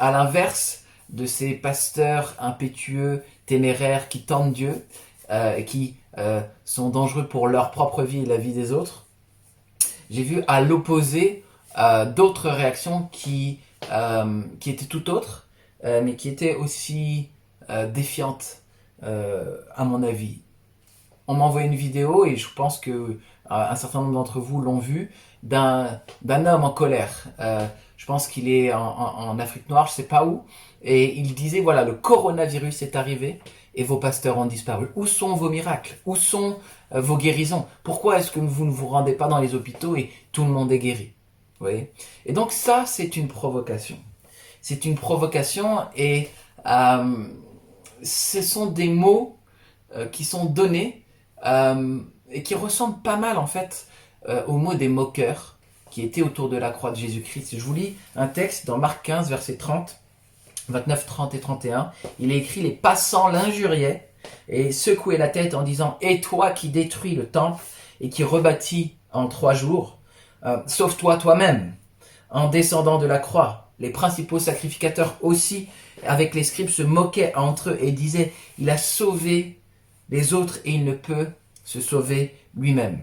l'inverse de ces pasteurs impétueux, téméraires, qui tentent Dieu, et qui sont dangereux pour leur propre vie et la vie des autres, j'ai vu à l'opposé d'autres réactions qui étaient tout autres, mais qui étaient aussi défiantes, à mon avis. On m'a envoyé une vidéo, et je pense que un certain nombre d'entre vous l'ont vu, d'un homme en colère. Je pense qu'il est en Afrique noire, je ne sais pas où, et il disait, voilà, le coronavirus est arrivé, et vos pasteurs ont disparu. Où sont vos miracles? Où sont vos guérisons? Pourquoi est-ce que vous ne vous rendez pas dans les hôpitaux et tout le monde est guéri? Vous voyez? Et donc ça, c'est une provocation. C'est une provocation, et ce sont des mots qui sont donnés et qui ressemblent pas mal en fait aux mots des moqueurs qui étaient autour de la croix de Jésus-Christ. Je vous lis un texte dans Marc 15, versets 30, 29, 30 et 31. Il est écrit « Les passants l'injuriaient et secouaient la tête en disant « Et toi qui détruis le temple et qui rebâtis en 3 jours, sauve-toi toi-même en descendant de la croix. » Les principaux sacrificateurs aussi, avec les scribes, se moquaient entre eux et disaient « Il a sauvé les autres et il ne peut se sauver lui-même. »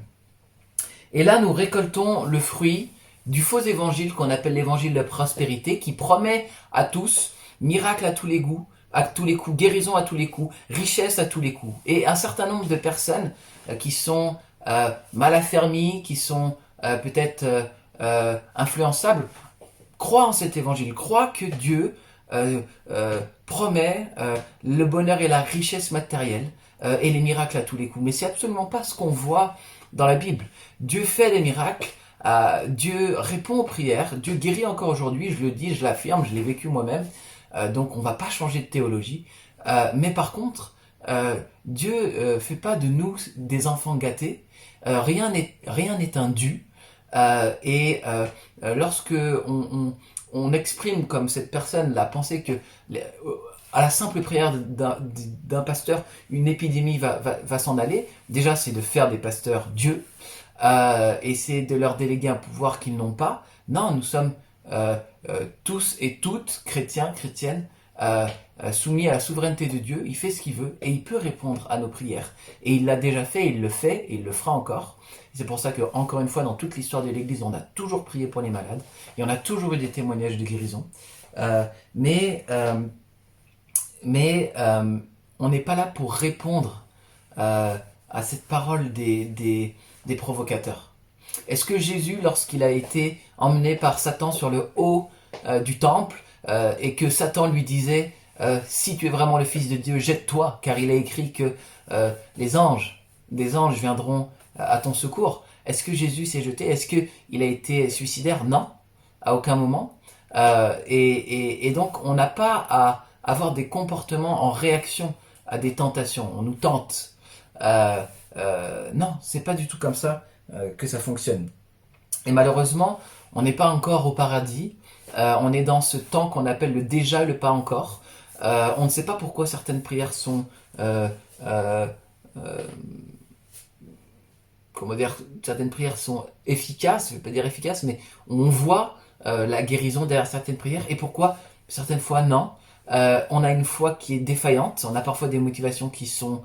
Et là, nous récoltons le fruit du faux évangile qu'on appelle l'évangile de la prospérité, qui promet à tous miracle à tous les coups, guérison à tous les coups, richesse à tous les coups. Et un certain nombre de personnes qui sont mal affermies, qui sont peut-être influençables, croient en cet évangile, croient que Dieu promet le bonheur et la richesse matérielle et les miracles à tous les coups. Mais c'est absolument pas ce qu'on voit dans la Bible. Dieu fait des miracles, Dieu répond aux prières, Dieu guérit encore aujourd'hui, je le dis, je l'affirme, je l'ai vécu moi-même, donc on va pas changer de théologie. Mais par contre, Dieu fait pas de nous des enfants gâtés, rien n'est un dû, et lorsque on exprime comme cette personne la pensée que à la simple prière d'un pasteur, une épidémie va s'en aller. Déjà, c'est de faire des pasteurs Dieu, et c'est de leur déléguer un pouvoir qu'ils n'ont pas. Non, nous sommes tous et toutes, chrétiens, chrétiennes, soumis à la souveraineté de Dieu. Il fait ce qu'il veut et il peut répondre à nos prières. Et il l'a déjà fait, il le fait et il le fera encore. C'est pour ça que, encore une fois, dans toute l'histoire de l'Église, on a toujours prié pour les malades et on a toujours eu des témoignages de guérison. Mais on n'est pas là pour répondre à cette parole des provocateurs. Est-ce que Jésus, lorsqu'il a été emmené par Satan sur le haut du temple, et que Satan lui disait si tu es vraiment le Fils de Dieu, jette-toi, car il a écrit que des anges viendront à ton secours. Est-ce que Jésus s'est jeté? Est-ce qu'il a été suicidaire? Non, à aucun moment. Et donc on n'a pas à avoir des comportements en réaction à des tentations. On nous tente. Non, c'est pas du tout comme ça que ça fonctionne. Et malheureusement, on n'est pas encore au paradis. On est dans ce temps qu'on appelle le déjà et le pas encore. On ne sait pas pourquoi certaines prières sont certaines prières sont efficaces, je ne veux pas dire efficaces, mais on voit la guérison derrière certaines prières, et pourquoi certaines fois non. On a une foi qui est défaillante, on a parfois des motivations qui sont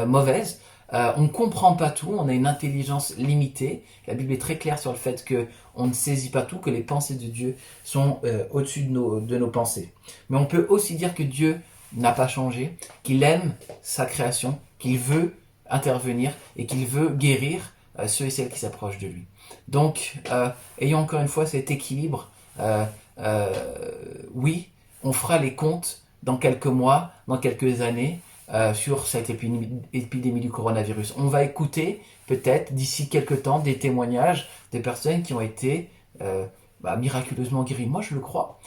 mauvaises, on ne comprend pas tout, on a une intelligence limitée. La Bible est très claire sur le fait qu'on ne saisit pas tout, que les pensées de Dieu sont au-dessus de nos pensées. Mais on peut aussi dire que Dieu n'a pas changé, qu'il aime sa création, qu'il veut intervenir et qu'il veut guérir ceux et celles qui s'approchent de lui. Donc, ayons encore une fois cet équilibre. Oui, on fera les comptes dans quelques mois, dans quelques années, sur cette épidémie du coronavirus. On va écouter peut-être d'ici quelques temps des témoignages des personnes qui ont été miraculeusement guéries. Moi, je le crois.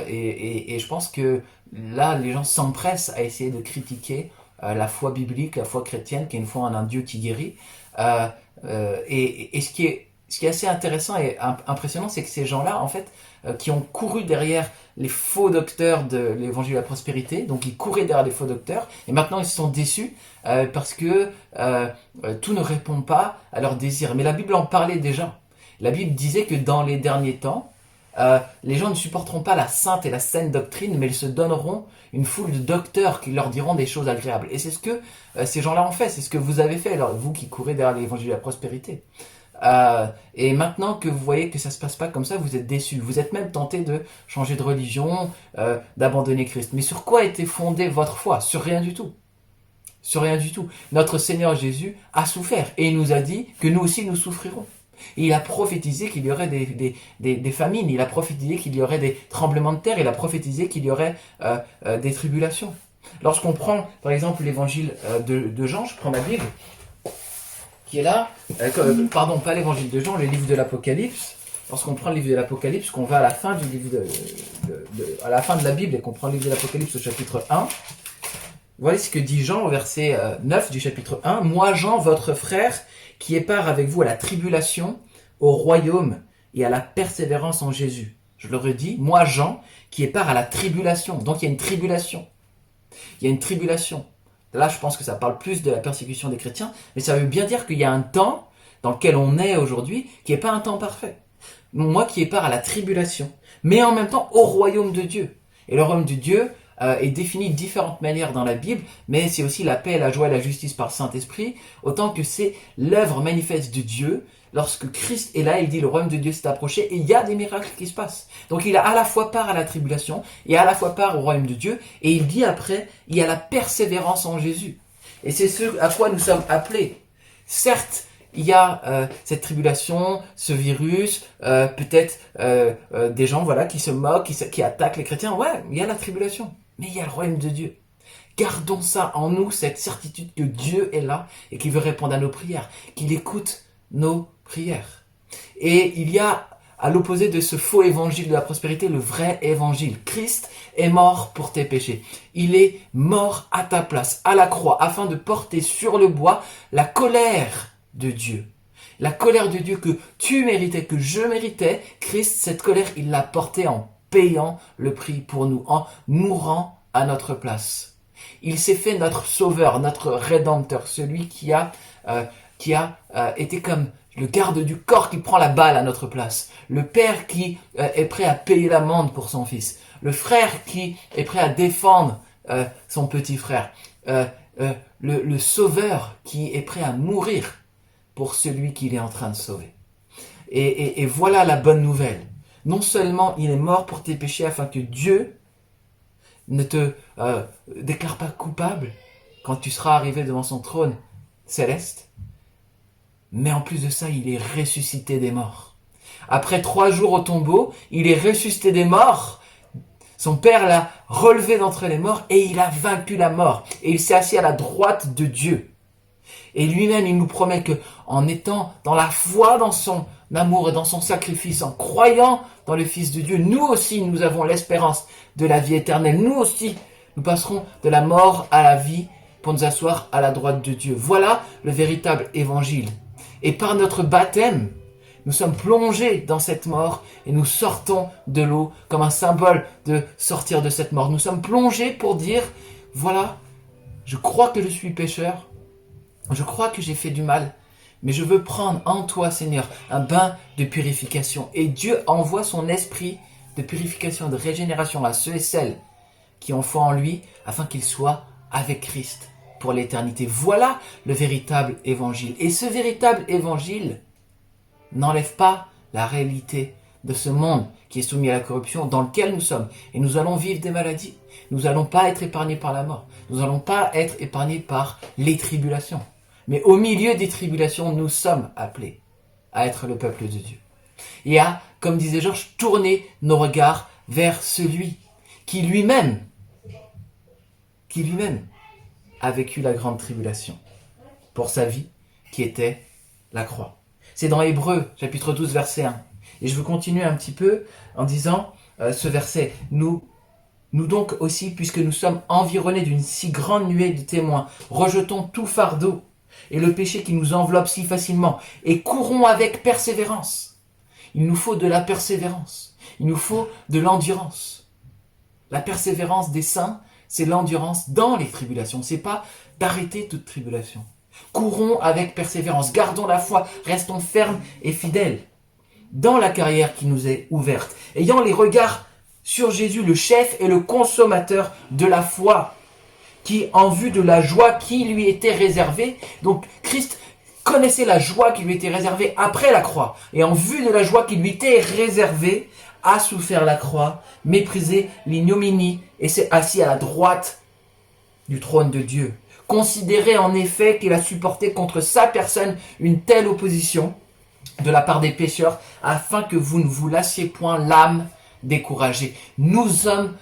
Et je pense que là, les gens s'empressent à essayer de critiquer la foi biblique, la foi chrétienne, qui est une foi en un Dieu qui guérit. Et ce qui est assez intéressant et impressionnant, c'est que ces gens-là, en fait, qui ont couru derrière les faux docteurs de l'évangile de la prospérité, donc ils couraient derrière les faux docteurs, et maintenant ils se sont déçus parce que tout ne répond pas à leurs désirs. Mais la Bible en parlait déjà. La Bible disait que dans les derniers temps, les gens ne supporteront pas la sainte et la saine doctrine, mais ils se donneront une foule de docteurs qui leur diront des choses agréables. Et c'est ce que ces gens-là ont fait, c'est ce que vous avez fait, alors, vous qui courez derrière l'évangile de la prospérité. Et maintenant que vous voyez que ça se passe pas comme ça, vous êtes déçus. Vous êtes même tenté de changer de religion, d'abandonner Christ. Mais sur quoi était fondée votre foi? Sur rien du tout. Sur rien du tout. Notre Seigneur Jésus a souffert et il nous a dit que nous aussi nous souffrirons. Et il a prophétisé qu'il y aurait des famines, il a prophétisé qu'il y aurait des tremblements de terre, il a prophétisé qu'il y aurait des tribulations. Lorsqu'on prend par exemple l'évangile de Jean, je prends ma Bible, qui est là, pardon, pas l'évangile de Jean, le livre de l'Apocalypse. Lorsqu'on prend le livre de l'Apocalypse, qu'on va à la fin du livre à la fin de la Bible et qu'on prend le livre de l'Apocalypse au chapitre 1, voilà ce que dit Jean au verset 9 du chapitre 1. « Moi, Jean, votre frère, qui est part avec vous à la tribulation, au royaume et à la persévérance en Jésus. » Je le redis, moi, Jean, qui est part à la tribulation. Donc il y a une tribulation. Il y a une tribulation. Là, je pense que ça parle plus de la persécution des chrétiens, mais ça veut bien dire qu'il y a un temps dans lequel on est aujourd'hui qui n'est pas un temps parfait. Moi qui ai part à la tribulation, mais en même temps au royaume de Dieu. Et le royaume de Dieu est défini de différentes manières dans la Bible, mais c'est aussi la paix, la joie et la justice par le Saint-Esprit, autant que c'est l'œuvre manifeste de Dieu. Lorsque Christ est là, il dit le royaume de Dieu s'est approché et il y a des miracles qui se passent. Donc il a à la fois part à la tribulation et à la fois part au royaume de Dieu. Et il dit après, il y a la persévérance en Jésus. Et c'est ce à quoi nous sommes appelés. Certes, il y a cette tribulation, ce virus, peut-être des gens voilà qui se moquent, qui attaquent les chrétiens. Ouais, il y a la tribulation, mais il y a le royaume de Dieu. Gardons ça en nous, cette certitude que Dieu est là et qu'il veut répondre à nos prières, qu'il écoute nos prières. Et il y a, à l'opposé de ce faux évangile de la prospérité, le vrai évangile. Christ est mort pour tes péchés. Il est mort à ta place, à la croix, afin de porter sur le bois la colère de Dieu. La colère de Dieu que tu méritais, que je méritais. Christ, cette colère, il l'a portée en payant le prix pour nous, en mourant à notre place. Il s'est fait notre sauveur, notre rédempteur, celui qui a été comme le garde du corps qui prend la balle à notre place, le père qui est prêt à payer l'amende pour son fils, le frère qui est prêt à défendre son petit frère, le sauveur qui est prêt à mourir pour celui qu'il est en train de sauver. Et voilà la bonne nouvelle. Non seulement il est mort pour tes péchés afin que Dieu ne te déclare pas coupable quand tu seras arrivé devant son trône céleste, mais en plus de ça, il est ressuscité des morts. Après 3 jours au tombeau, il est ressuscité des morts. Son Père l'a relevé d'entre les morts et il a vaincu la mort. Et il s'est assis à la droite de Dieu. Et lui-même, il nous promet que, en étant dans la foi, dans son amour et dans son sacrifice, en croyant dans le Fils de Dieu, nous aussi, nous avons l'espérance de la vie éternelle. Nous aussi, nous passerons de la mort à la vie pour nous asseoir à la droite de Dieu. Voilà le véritable évangile. Et par notre baptême, nous sommes plongés dans cette mort et nous sortons de l'eau comme un symbole de sortir de cette mort. Nous sommes plongés pour dire, voilà, je crois que je suis pécheur, je crois que j'ai fait du mal, mais je veux prendre en toi, Seigneur, un bain de purification. Et Dieu envoie son esprit de purification, de régénération à ceux et celles qui ont foi en lui, afin qu'ils soient avec Christ pour l'éternité. Voilà le véritable évangile. Et ce véritable évangile n'enlève pas la réalité de ce monde qui est soumis à la corruption dans lequel nous sommes. Et nous allons vivre des maladies. Nous n'allons pas être épargnés par la mort. Nous n'allons pas être épargnés par les tribulations. Mais au milieu des tribulations, nous sommes appelés à être le peuple de Dieu. Et comme disait Georges, tourner nos regards vers celui qui lui-même qui lui-même a vécu la grande tribulation pour sa vie, qui était la croix. C'est dans Hébreux, chapitre 12, verset 1. Et je veux continuer un petit peu en disant ce verset. Nous donc aussi, puisque nous sommes environnés d'une si grande nuée de témoins, rejetons tout fardeau et le péché qui nous enveloppe si facilement, et courons avec persévérance. Il nous faut de la persévérance. Il nous faut de l'endurance. La persévérance des saints, c'est l'endurance dans les tribulations. C'est pas d'arrêter toute tribulation. Courons avec persévérance, gardons la foi, restons fermes et fidèles dans la carrière qui nous est ouverte, ayant les regards sur Jésus, le chef et le consommateur de la foi, qui, en vue de la joie qui lui était réservée, donc Christ connaissait la joie qui lui était réservée après la croix, et en vue de la joie qui lui était réservée, a souffert la croix, méprisé l'ignominie, et s'est assis à la droite du trône de Dieu. Considérez en effet qu'il a supporté contre sa personne une telle opposition de la part des pécheurs, afin que vous ne vous lassiez point l'âme découragée. Nous sommes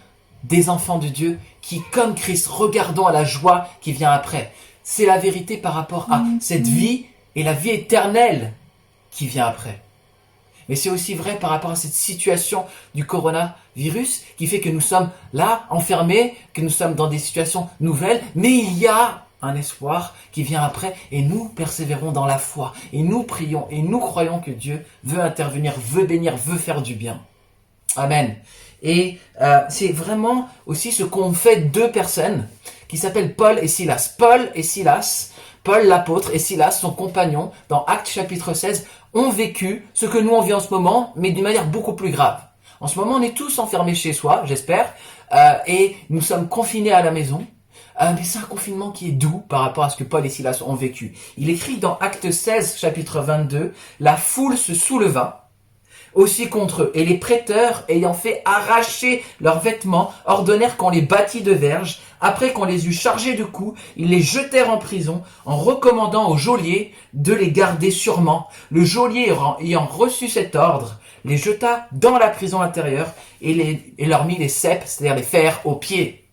des enfants de Dieu qui, comme Christ, regardons à la joie qui vient après. C'est la vérité par rapport à cette vie et la vie éternelle qui vient après. Mais c'est aussi vrai par rapport à cette situation du coronavirus qui fait que nous sommes là, enfermés, que nous sommes dans des situations nouvelles, mais il y a un espoir qui vient après et nous persévérons dans la foi et nous prions et nous croyons que Dieu veut intervenir, veut bénir, veut faire du bien. Amen. Et c'est vraiment aussi ce qu'ont fait deux personnes qui s'appellent Paul et Silas. Paul l'apôtre et Silas, son compagnon, dans Actes chapitre 16, ont vécu ce que nous on vit en ce moment, mais d'une manière beaucoup plus grave. En ce moment, on est tous enfermés chez soi, j'espère, et nous sommes confinés à la maison. Mais c'est un confinement qui est doux par rapport à ce que Paul et Silas ont vécu. Il écrit dans Actes 16, chapitre 22, « La foule se souleva aussi contre eux, et les prêteurs, ayant fait arracher leurs vêtements, ordonnèrent qu'on les bâtît de verges. Après qu'on les eut chargés de coups, ils les jetèrent en prison, en recommandant au geôlier de les garder sûrement. Le geôlier, ayant reçu cet ordre, les jeta dans la prison intérieure et leur mit les ceps, c'est-à-dire les fers, aux pieds. »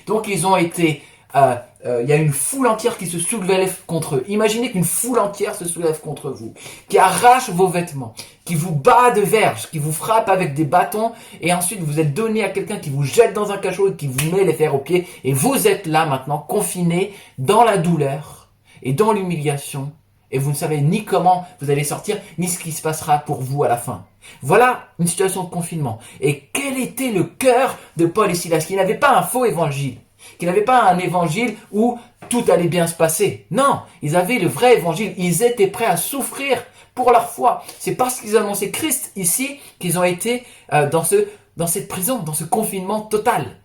Donc ils ont été... il y a une foule entière qui se soulève contre eux. Imaginez qu'une foule entière se soulève contre vous, qui arrache vos vêtements, qui vous bat de verges, qui vous frappe avec des bâtons, et ensuite vous êtes donné à quelqu'un qui vous jette dans un cachot et qui vous met les fers aux pieds, et vous êtes là maintenant, confinés dans la douleur et dans l'humiliation, et vous ne savez ni comment vous allez sortir, ni ce qui se passera pour vous à la fin. Voilà une situation de confinement. Et quel était le cœur de Paul et Silas, qui n'avaient pas un faux évangile, qui n'avaient pas un évangile où tout allait bien se passer. Non, ils avaient le vrai évangile. Ils étaient prêts à souffrir pour leur foi. C'est parce qu'ils annonçaient Christ ici qu'ils ont été dans cette prison, dans ce confinement total.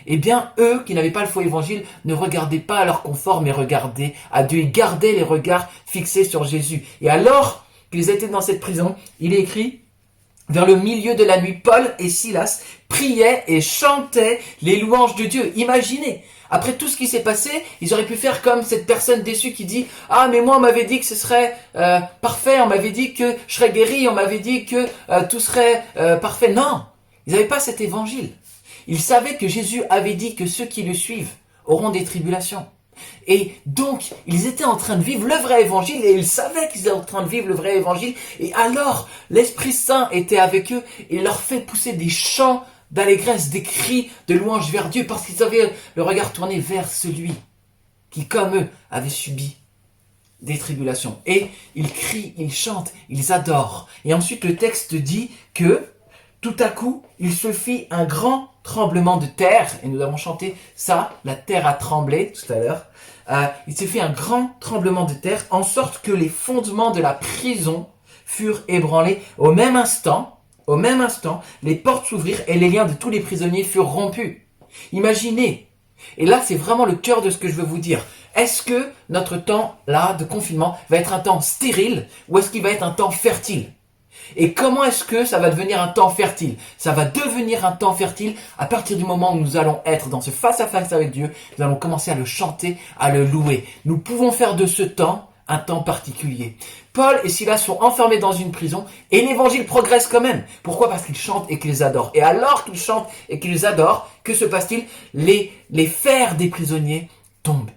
Eh bien, eux qui n'avaient pas le faux évangile ne regardaient pas à leur confort, mais regardaient à Dieu. Ils gardaient les regards fixés sur Jésus. Et alors qu'ils étaient dans cette prison, il est écrit: vers le milieu de la nuit, Paul et Silas priaient et chantaient les louanges de Dieu. Imaginez, après tout ce qui s'est passé, ils auraient pu faire comme cette personne déçue qui dit « Ah, mais moi, on m'avait dit que ce serait parfait, on m'avait dit que je serais guéri, on m'avait dit que tout serait parfait. » Non, ils n'avaient pas cet évangile. Ils savaient que Jésus avait dit que ceux qui le suivent auront des tribulations. Et donc, ils étaient en train de vivre le vrai évangile et ils savaient qu'ils étaient en train de vivre le vrai évangile. Et alors, l'Esprit Saint était avec eux et leur fait pousser des chants d'allégresse, des cris de louange vers Dieu parce qu'ils avaient le regard tourné vers celui qui, comme eux, avait subi des tribulations. Et ils crient, ils chantent, ils adorent. Et ensuite, le texte dit que tout à coup, il se fit un grand tremblement de terre, et nous avons chanté ça, la terre a tremblé tout à l'heure. Il se fit un grand tremblement de terre, en sorte que les fondements de la prison furent ébranlés. Au même instant, les portes s'ouvrirent et les liens de tous les prisonniers furent rompus. Imaginez, et là c'est vraiment le cœur de ce que je veux vous dire. Est-ce que notre temps là de confinement va être un temps stérile ou est-ce qu'il va être un temps fertile ? Et comment est-ce que ça va devenir un temps fertile ? Ça va devenir un temps fertile à partir du moment où nous allons être dans ce face-à-face avec Dieu. Nous allons commencer à le chanter, à le louer. Nous pouvons faire de ce temps un temps particulier. Paul et Silas sont enfermés dans une prison et l'évangile progresse quand même. Pourquoi? Parce qu'ils chantent et qu'ils adorent. Et alors qu'ils chantent et qu'ils adorent, que se passe-t-il? Les fers des prisonniers tombent.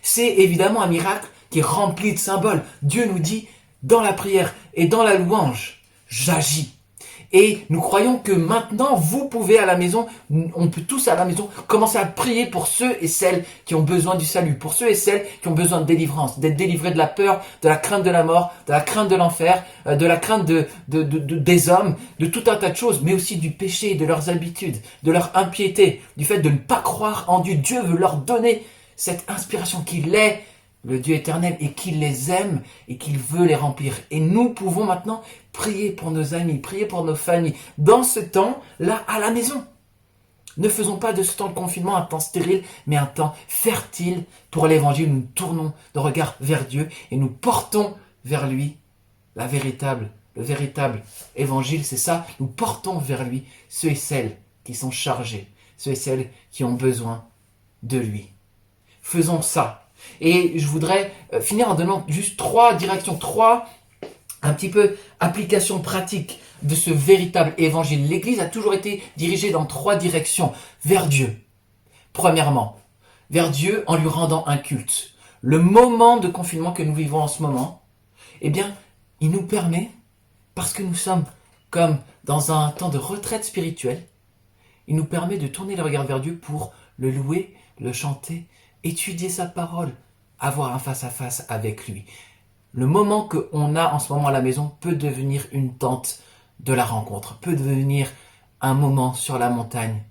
C'est évidemment un miracle qui est rempli de symboles. Dieu nous dit, dans la prière et dans la louange, j'agis. Et nous croyons que maintenant, vous pouvez à la maison, on peut tous à la maison, commencer à prier pour ceux et celles qui ont besoin du salut, pour ceux et celles qui ont besoin de délivrance, d'être délivrés de la peur, de la crainte de la mort, de la crainte de l'enfer, de la crainte des hommes, de tout un tas de choses, mais aussi du péché, de leurs habitudes, de leur impiété, du fait de ne pas croire en Dieu. Dieu veut leur donner cette inspiration qu'il est le Dieu éternel et qu'il les aime et qu'il veut les remplir. Et nous pouvons maintenant prier pour nos amis, prier pour nos familles, dans ce temps-là à la maison. Ne faisons pas de ce temps de confinement un temps stérile, mais un temps fertile pour l'évangile. Nous tournons nos regards vers Dieu et nous portons vers lui le véritable évangile, c'est ça. Nous portons vers lui ceux et celles qui sont chargés, ceux et celles qui ont besoin de lui. Faisons ça. Et je voudrais finir en donnant juste 3 directions, 3 un petit peu applications pratiques de ce véritable évangile. L'Église a toujours été dirigée dans 3 directions. Vers Dieu. Premièrement, vers Dieu en lui rendant un culte. Le moment de confinement que nous vivons en ce moment, eh bien, il nous permet, parce que nous sommes comme dans un temps de retraite spirituelle, il nous permet de tourner le regard vers Dieu pour le louer, le chanter, étudier sa parole, avoir un face-à-face avec lui. Le moment qu'on a en ce moment à la maison peut devenir une tente de la rencontre, peut devenir un moment sur la montagne,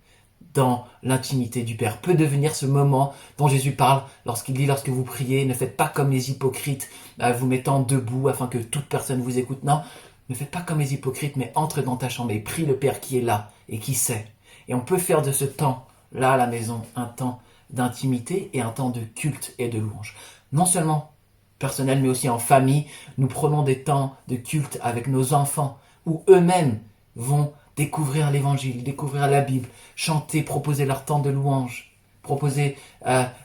dans l'intimité du Père, peut devenir ce moment dont Jésus parle lorsqu'il dit, lorsque vous priez, ne faites pas comme les hypocrites, vous mettant debout afin que toute personne vous écoute. Non, ne faites pas comme les hypocrites, mais entre dans ta chambre et prie le Père qui est là et qui sait. Et on peut faire de ce temps-là à la maison un temps d'intimité et un temps de culte et de louange. Non seulement personnel, mais aussi en famille, nous prenons des temps de culte avec nos enfants, où eux-mêmes vont découvrir l'Évangile, découvrir la Bible, chanter, proposer leur temps de louange, proposer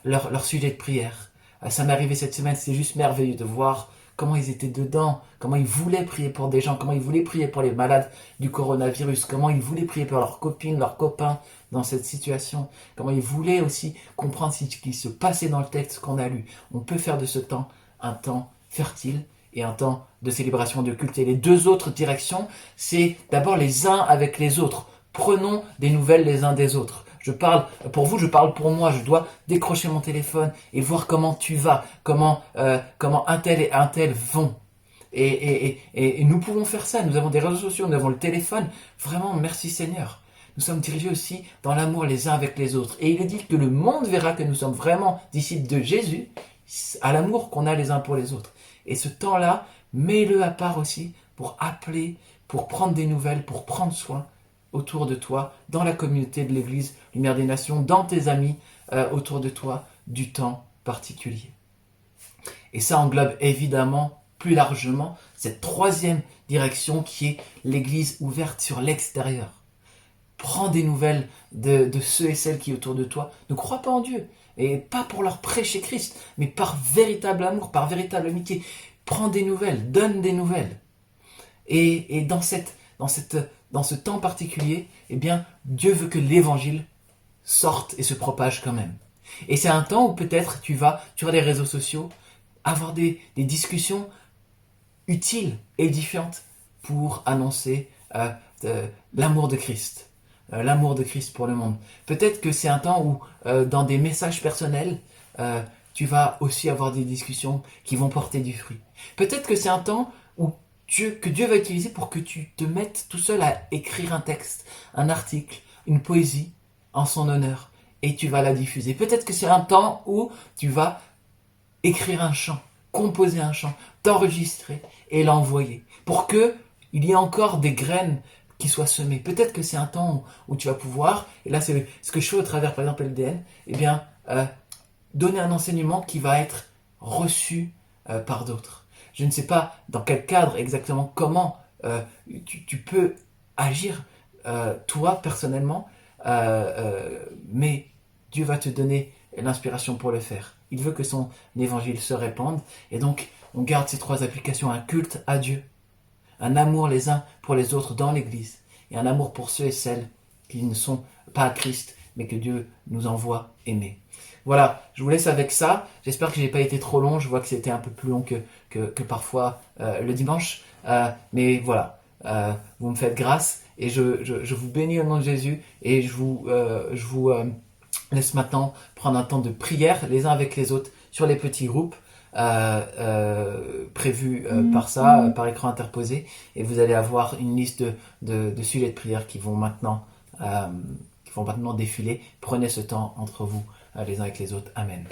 leur sujet de prière. Ça m'est arrivé cette semaine, c'est juste merveilleux de voir comment ils étaient dedans, comment ils voulaient prier pour des gens, comment ils voulaient prier pour les malades du coronavirus, comment ils voulaient prier pour leurs copines, leurs copains dans cette situation, comment ils voulaient aussi comprendre ce qui se passait dans le texte qu'on a lu. On peut faire de ce temps un temps fertile et un temps de célébration de culte. Et les 2 autres directions, c'est d'abord les uns avec les autres. Prenons des nouvelles les uns des autres. Je parle pour vous, je parle pour moi. Je dois décrocher mon téléphone et voir comment tu vas, comment un tel et un tel vont. Et nous pouvons faire ça. Nous avons des réseaux sociaux, nous avons le téléphone. Vraiment, merci Seigneur. Nous sommes dirigés aussi dans l'amour les uns avec les autres. Et il est dit que le monde verra que nous sommes vraiment disciples de Jésus à l'amour qu'on a les uns pour les autres. Et ce temps-là, mets-le à part aussi pour appeler, pour prendre des nouvelles, pour prendre soin autour de toi, dans la communauté de l'Église Lumière des Nations, dans tes amis autour de toi, du temps particulier. Et ça englobe évidemment plus largement cette 3e direction qui est l'Église ouverte sur l'extérieur. Prends des nouvelles de ceux et celles qui autour de toi ne croient pas en Dieu. Et pas pour leur prêcher Christ, mais par véritable amour, par véritable amitié. Prends des nouvelles, donne des nouvelles. Et dans ce temps particulier, eh bien, Dieu veut que l'évangile sorte et se propage quand même. Et c'est un temps où peut-être tu vas sur les réseaux sociaux avoir des discussions utiles, édifiantes pour annoncer l'amour de Christ. L'amour de Christ pour le monde. Peut-être que c'est un temps où, dans des messages personnels, tu vas aussi avoir des discussions qui vont porter du fruit. Peut-être que c'est un temps où que Dieu va utiliser pour que tu te mettes tout seul à écrire un texte, un article, une poésie en son honneur, et tu vas la diffuser. Peut-être que c'est un temps où tu vas écrire un chant, composer un chant, t'enregistrer et l'envoyer, pour que il y ait encore des graines qui soient semées. Peut-être que c'est un temps où tu vas pouvoir, et là c'est ce que je fais au travers par exemple LDN, eh bien, donner un enseignement qui va être reçu par d'autres. Je ne sais pas dans quel cadre exactement, comment tu peux agir toi personnellement, mais Dieu va te donner l'inspiration pour le faire. Il veut que son évangile se répande, et donc on garde ces 3 applications, un culte à Dieu, un amour les uns pour les autres dans l'Église, et un amour pour ceux et celles qui ne sont pas à Christ, mais que Dieu nous envoie aimer. Voilà, je vous laisse avec ça. J'espère que je n'ai pas été trop long. Je vois que c'était un peu plus long que parfois le dimanche. Mais voilà, vous me faites grâce et je vous bénis au nom de Jésus. Et je vous laisse maintenant prendre un temps de prière les uns avec les autres sur les petits groupes prévus par écran interposé. Et vous allez avoir une liste de sujets de prière qui vont maintenant défiler. Prenez ce temps entre vous les uns avec les autres. Amen.